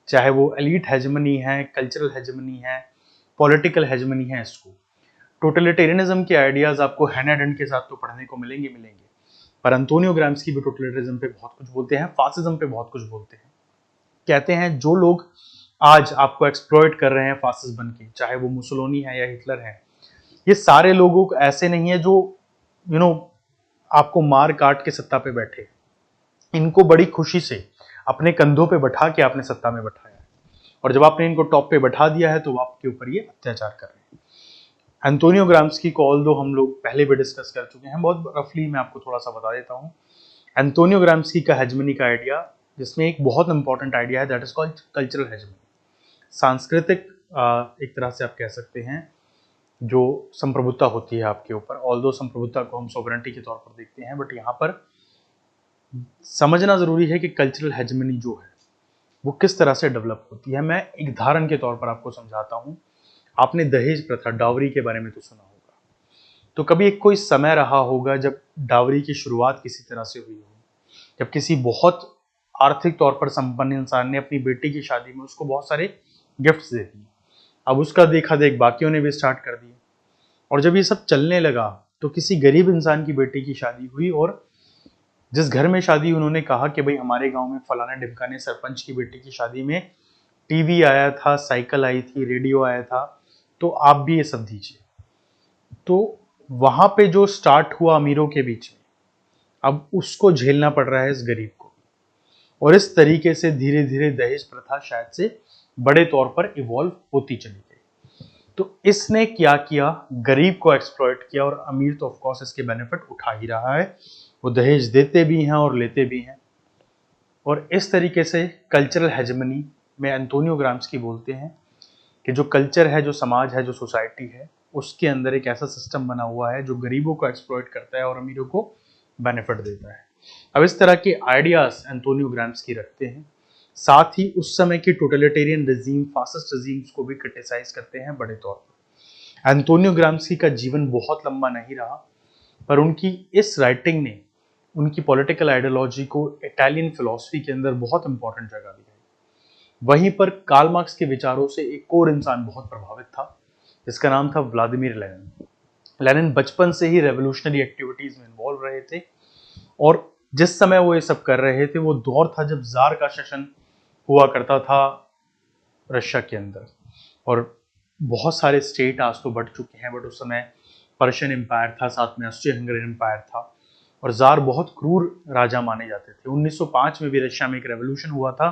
चाहे वो एलीट हेजेमनी है, कल्चरल हेजेमनी है, पॉलिटिकल हेजेमनी है। इसको टोटलिटेरियनिज्म के आइडियाज आपको हैना एरेंट के साथ तो पढ़ने को मिलेंगे, पर एंटोनियो ग्राम्स्की भी टोटलिटेरिज्म पे बहुत कुछ बोलते हैं, फासिज्म पे बहुत कुछ बोलते हैं। कहते हैं जो लोग आज आपको एक्सप्लॉइट कर रहे हैं फासिस्ट बन के, चाहे वो मुसोलिनी है या हिटलर है, ये सारे लोगों ऐसे नहीं है जो आपको मार काट के सत्ता पे बैठे। इनको बड़ी खुशी से अपने कंधों पे बैठा के आपने सत्ता में बैठाया है और जब आपने इनको टॉप पे बैठा दिया है तो आपके ऊपर ये अत्याचार कर रहे हैं। एंटोनियो ग्राम्स्की को ऑल्दो हम लोग पहले भी डिस्कस कर चुके हैं, बहुत रफली मैं आपको थोड़ा सा बता देता हूँ। एंटोनियो ग्राम्स्की का हेजेमनी का आइडिया, जिसमें एक बहुत इंपॉर्टेंट आइडिया है, that is called cultural hegemony. सांस्कृतिक एक तरह से आप कह सकते हैं जो संप्रभुता होती है आपके ऊपर, ऑल्दो संप्रभुता को हम सोवरेनिटी के तौर पर देखते हैं, बट यहाँ पर समझना जरूरी है कि कल्चरल हेजेमनी जो है वो किस तरह से डेवलप होती है। मैं एक उदाहरण के तौर पर आपको समझाता हूँ। आपने दहेज प्रथा, डावरी के बारे में तो सुना होगा, तो कभी एक कोई समय रहा होगा जब डावरी की शुरुआत किसी तरह से हुई हो, जब किसी बहुत आर्थिक तौर पर संपन्न इंसान ने अपनी बेटी की शादी में उसको बहुत सारे गिफ्ट्स दे दिए। अब उसका देखा देख बाकियों ने भी स्टार्ट कर दिया और जब ये सब चलने लगा तो किसी गरीब इंसान की बेटी की शादी हुई और जिस घर में शादी उन्होंने कहा कि भाई हमारे गांव में फलाने ढिमकाने सरपंच की बेटी की शादी में टीवी आया था, साइकिल आई थी, रेडियो आया था, तो आप भी ये सब दीजिए। तो वहां पे जो स्टार्ट हुआ अमीरों के बीच में, अब उसको झेलना पड़ रहा है इस गरीब को, और इस तरीके से धीरे धीरे दहेज प्रथा शायद से बड़े तौर पर इवॉल्व होती चली गई। तो इसने क्या किया, गरीब को एक्सप्लॉइट किया और अमीर तो ऑफकोर्स इसके बेनिफिट उठा ही रहा है, वो दहेज देते भी हैं और लेते भी हैं। और इस तरीके से कल्चरल हेजेमनी में एंटोनियो ग्राम्स्की बोलते हैं कि जो कल्चर है, जो समाज है, जो सोसाइटी है, उसके अंदर एक ऐसा सिस्टम बना हुआ है जो गरीबों को एक्सप्लॉइट करता है और अमीरों को बेनिफिट देता है। अब इस तरह के आइडियाज एंटोनियो ग्राम्स्की रखते हैं, साथ ही उस समय की टोटलिटेरियन रेजीम, फासिस्ट रेजीम्स को भी क्रिटिसाइज करते हैं बड़े तौर पर। एंटोनियो ग्राम्स्की का जीवन बहुत लंबा नहीं रहा, पर उनकी इस राइटिंग ने उनकी पॉलिटिकल आइडियोलॉजी को इटालियन फिलॉसफी के अंदर बहुत इंपॉर्टेंट जगह दी है। वहीं पर कार्ल मार्क्स के विचारों से एक और इंसान बहुत प्रभावित था, जिसका नाम था व्लादिमीर लेनिन। लेनिन बचपन से ही रेवोल्यूशनरी एक्टिविटीज में इन्वॉल्व रहे थे और जिस समय वो ये सब कर रहे थे वो दौर था जब जार का शासन हुआ करता था रशिया के अंदर, और बहुत सारे स्टेट आज तो बढ़ चुके हैं, बट उस समय पर्शियन एम्पायर था, साथ में ऑस्ट्रियो हंगेरियन एम्पायर था और जार बहुत क्रूर राजा माने जाते थे। 1905 में भी रशिया में एक रेवोल्यूशन हुआ था,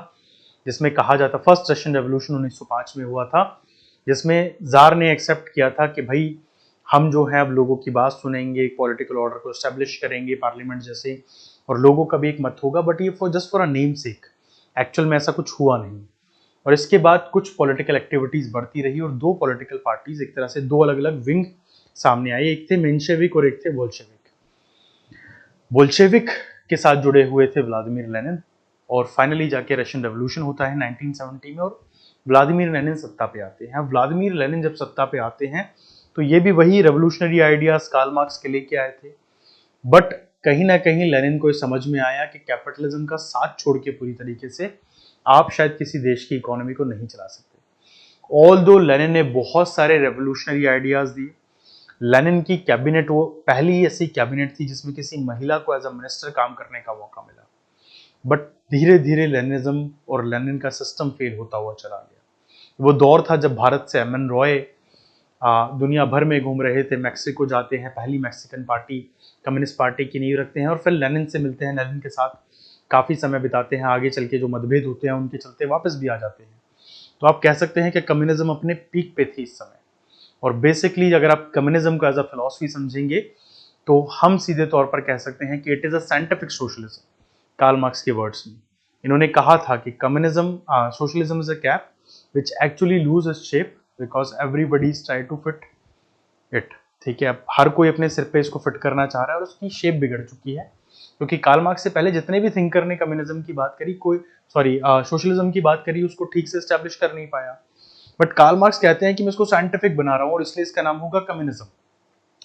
जिसमें कहा जाता, फर्स्ट रशियन रेवोल्यूशन 1905 में हुआ था, जिसमें जार ने एक्सेप्ट किया था कि भाई हम जो है अब लोगों की बात सुनेंगे, एक पॉलिटिकल ऑर्डर को एस्टेब्लिश करेंगे पार्लियामेंट जैसे, और लोगों का भी एक मत होगा, बट ये just for a name sec, actual में ऐसा कुछ हुआ नहीं। और इसके बाद कुछ पॉलिटिकल एक्टिविटीज बढ़ती रही और दो पॉलिटिकल पार्टीज, एक तरह से दो अलग अलग विंग सामने आए, एक थे मेंशेविक और एक थे बोल्शेविक। बोल्शेविक के साथ जुड़े हुए थे व्लादिमीर लेनिन, और फाइनली जाके रशियन रेवोल्यूशन होता है 1970 में और व्लादिमीर लेनिन सत्ता पे आते हैं। व्लादिमीर लेनिन जब सत्ता पे आते हैं तो ये भी वही रेवोल्यूशनरी आइडियाज कार्ल मार्क्स के लेके आए थे। बट कहीं ना कहीं लेनिन को समझ में आया कि कैपिटलिज्म का साथ छोड़ के पूरी तरीके से आप शायद किसी देश की इकोनॉमी को नहीं चला सकते। ऑल दो लेनिन ने बहुत सारे रेवोल्यूशनरी आइडियाज दिए। लेनिन की कैबिनेट वो पहली ऐसी कैबिनेट थी जिसमें किसी महिला को एज अ मिनिस्टर काम करने का मौका मिला। बट धीरे धीरे लेनिज्म और लेनिन का सिस्टम फेल होता हुआ चला गया। वो दौर था जब भारत से एम.एन. रॉय दुनिया भर में घूम रहे थे, मैक्सिको जाते हैं, पहली मैक्सिकन पार्टी कम्युनिस्ट पार्टी की नींव रखते हैं और फिर लेनिन से मिलते हैं, लेनिन के साथ काफ़ी समय बिताते हैं, आगे चल के जो मतभेद होते हैं उनके चलते वापस भी आ जाते हैं। तो आप कह सकते हैं कि कम्युनिज्म अपने पीक पे थी इस समय। और बेसिकली अगर आप कम्युनिज्म को एज अ फिलॉसफी समझेंगे तो हम सीधे तौर पर कह सकते हैं कि it is a scientific socialism. Karl Marx के वर्ड्स में इन्होंने कहा था कि communism socialism is a cap which actually lose its shape because everybody is try to fit it. ठीक है, अब हर कोई अपने सिर पे इसको फिट करना चाह रहा है और उसकी शेप बिगड़ चुकी है, क्योंकि कार्ल मार्क्स से पहले जितने भी थिंकर ने कम्युनिज्म की बात करी, कोई सोशलिज्म की बात करी, उसको ठीक से एस्टैब्लिश कर नहीं पाया। बट कार्ल मार्क्स कहते हैं कि मैं इसको साइंटिफिक बना रहा हूँ और इसलिए इसका नाम होगा कम्युनिज्म।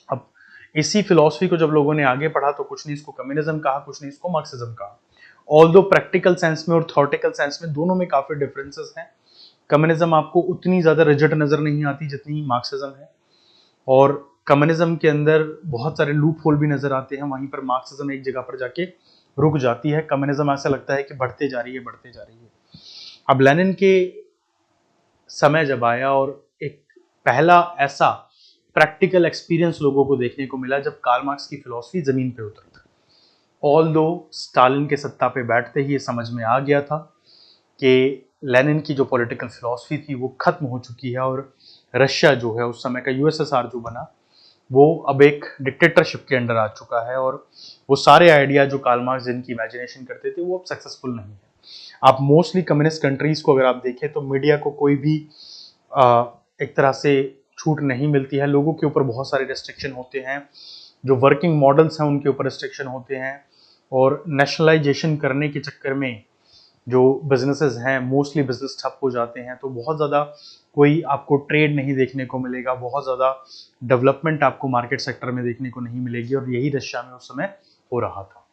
अब इसी फिलॉसफी को जब लोगों ने आगे पढ़ा तो कुछ नहीं इसको कम्युनिज्म कहा, कुछ नहीं इसको मार्क्सिज्म कहा। ऑल्दो प्रैक्टिकल सेंस में और थ्योरेटिकल सेंस में दोनों में काफी डिफरेंसेस हैं। कम्युनिज्म आपको उतनी ज्यादा रिजिड नजर नहीं आती जितनी मार्क्सिज्म है, और कम्युनिज्म के अंदर बहुत सारे लूप होल भी नजर आते हैं, वहीं पर मार्क्सिज्म एक जगह पर जाके रुक जाती है। कम्युनिज्म ऐसा लगता है कि बढ़ते जा रही है, बढ़ते जा रही है। अब लेनिन के समय जब आया और एक पहला ऐसा प्रैक्टिकल एक्सपीरियंस लोगों को देखने को मिला जब कार्ल मार्क्स की फिलॉसफी जमीन पे उतरी। ऑल्दो स्टालिन के सत्ता पे बैठते ही ये समझ में आ गया था कि लेनिन की जो पॉलिटिकल फिलॉसफी थी वो खत्म हो चुकी है और रशिया जो है उस समय का यूएसएसआर जो बना वो अब एक डिक्टेटरशिप के अंडर आ चुका है, और वो सारे आइडिया जो कार्ल मार्क्स जिनकी इमेजिनेशन करते थे वो अब सक्सेसफुल नहीं है। आप मोस्टली कम्युनिस्ट कंट्रीज को अगर आप देखें तो मीडिया को कोई भी एक तरह से छूट नहीं मिलती है, लोगों के ऊपर बहुत सारे रेस्ट्रिक्शन होते हैं, जो वर्किंग मॉडल्स हैं उनके ऊपर रेस्ट्रिक्शन होते हैं, और नेशनलाइजेशन करने के चक्कर में जो बिजनेसेस हैं मोस्टली बिजनेस ठप हो जाते हैं। तो बहुत ज़्यादा कोई आपको ट्रेड नहीं देखने को मिलेगा, बहुत ज़्यादा डेवलपमेंट आपको मार्केट सेक्टर में देखने को नहीं मिलेगी, और यही रशिया में उस समय हो रहा था।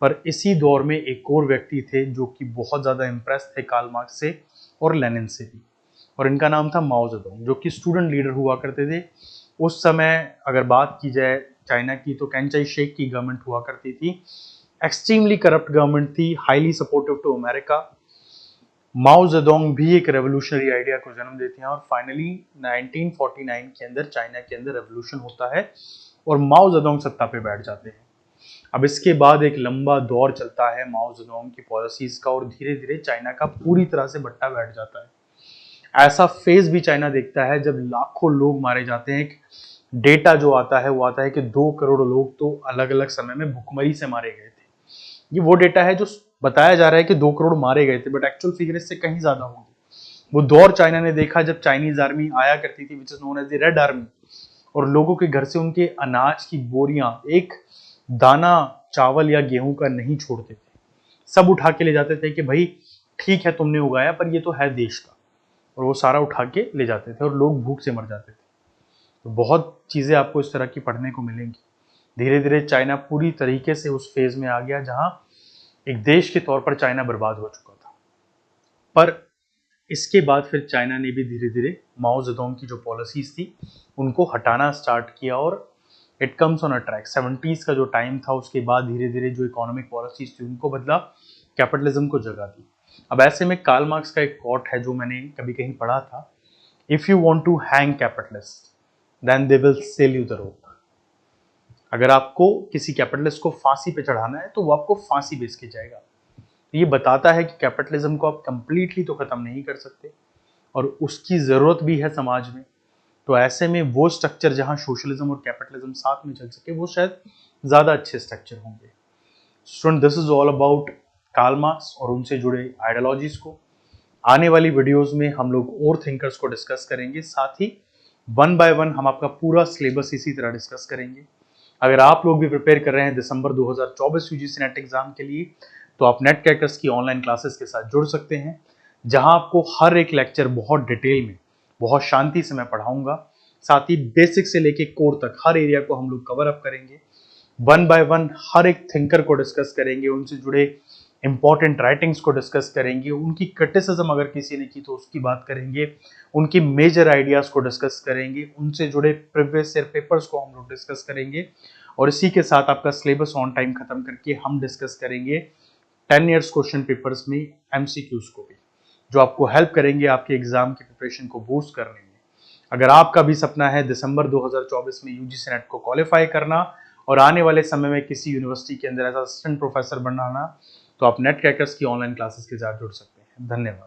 पर इसी दौर में एक और व्यक्ति थे जो कि बहुत ज़्यादा इम्प्रेस थे कार्ल मार्क्स से और लेनिन से भी, और इनका नाम था माओ जेडोंग, जो कि स्टूडेंट लीडर हुआ करते थे। उस समय अगर बात की जाए चाइना की तो कैंचाई शेक की गवर्नमेंट हुआ करती थी, एक्सट्रीमली करप्ट गवर्नमेंट थी, highly supportive to America. Mao Zedong भी एक रेवोल्यूशनरी आइडिया को जन्म देते हैं और फाइनली 1949 के अंदर चाइना के अंदर रेवोल्यूशन होता है और माओ जेडोंग सत्ता पे बैठ जाते हैं। अब इसके बाद एक लंबा दौर चलता है माओ जेडोंग की पॉलिसीज का, और धीरे धीरे चाइना का पूरी तरह से बट्टा बैठ जाता है। ऐसा फेज भी चाइना देखता है जब लाखों लोग मारे जाते हैं। डेटा जो आता है वो आता है कि 2 करोड़ लोग तो अलग अलग समय में भुखमरी से मारे गए थे। ये वो डेटा है जो बताया जा रहा है कि 2 करोड़ मारे गए थे, बट एक्चुअल फिगर इससे कहीं ज्यादा होंगे। वो दौर चाइना ने देखा जब चाइनीज आर्मी आया करती थी, which is known as the Red Army, और लोगों के घर से उनके अनाज की बोरियां, एक दाना चावल या गेहूं का नहीं छोड़ते थे, सब उठा के ले जाते थे कि भाई ठीक है तुमने उगाया पर ये तो है देश का, और वो सारा उठा के ले जाते थे और लोग भूख से मर जाते थे। तो बहुत चीजें आपको इस तरह की पढ़ने को मिलेंगी। धीरे धीरे चाइना पूरी तरीके से उस फेज में आ गया जहां एक देश के तौर पर चाइना बर्बाद हो चुका था। पर इसके बाद फिर चाइना ने भी धीरे धीरे माओ जेडोंग की जो पॉलिसीज थी उनको हटाना स्टार्ट किया, और it comes on a track. 70s का जो टाइम था उसके बाद धीरे धीरे जो इकोनॉमिक पॉलिसीज थी उनको बदला, कैपिटलिज्म को जगह दी। अब ऐसे में कार्ल मार्क्स का एक कोट है जो मैंने कभी कहीं पढ़ा था, if you want to hang capitalist then they will sell you the rope. अगर आपको किसी कैपिटलिस्ट को फांसी पे चढ़ाना है तो वो आपको फांसी बेच के जाएगा। ये बताता है कि कैपिटलिज्म को आप कंप्लीटली तो खत्म नहीं कर सकते और उसकी जरूरत भी है समाज में। तो ऐसे में वो स्ट्रक्चर जहां सोशलिज्म और कैपिटलिज्म साथ में चल सके वो शायद ज्यादा अच्छे स्ट्रक्चर होंगे। Student, this is all about Karl Marx और उनसे जुड़े आइडियोलॉजीज को। आने वाली वीडियोस में हम लोग और थिंकर्स को डिस्कस करेंगे, साथ ही वन बाय वन हम आपका पूरा सिलेबस इसी तरह डिस्कस करेंगे। अगर आप लोग भी प्रिपेयर कर रहे हैं दिसंबर 2024 यूजीसी नेट एग्जाम के लिए तो आप नेट क्रैकर्स की ऑनलाइन क्लासेस के साथ जुड़ सकते हैं, जहां आपको हर एक लेक्चर बहुत डिटेल में, बहुत शांति से मैं पढ़ाऊंगा। साथ ही बेसिक से लेके कोर तक हर एरिया को हम लोग कवर अप करेंगे। वन बाय वन हर एक थिंकर को डिस्कस करेंगे, उनसे जुड़े इंपॉर्टेंट राइटिंग्स को डिस्कस करेंगे, उनकी क्रिटिसिज्म अगर किसी ने की तो उसकी बात करेंगे, उनकी मेजर आइडियाज को डिस्कस करेंगे, उनसे जुड़े प्रीवियस ईयर पेपर्स को हम लोग डिस्कस करेंगे। और इसी के साथ आपका सिलेबस ऑन टाइम खत्म करके हम डिस्कस करेंगे 10 ईयर्स क्वेश्चन पेपर्स में एमसीक्यूज को भी, जो आपको हेल्प करेंगे आपके एग्जाम की प्रिपरेशन को बूस्ट करने में। अगर आपका भी सपना है दिसंबर 2024 में यूजीसी नेट को क्वालिफाई करना और आने वाले समय में किसी यूनिवर्सिटी के अंदर एज असिस्टेंट प्रोफेसर बनना, तो आप नेट क्रैकर्स की ऑनलाइन क्लासेस के साथ जुड़ सकते हैं। धन्यवाद।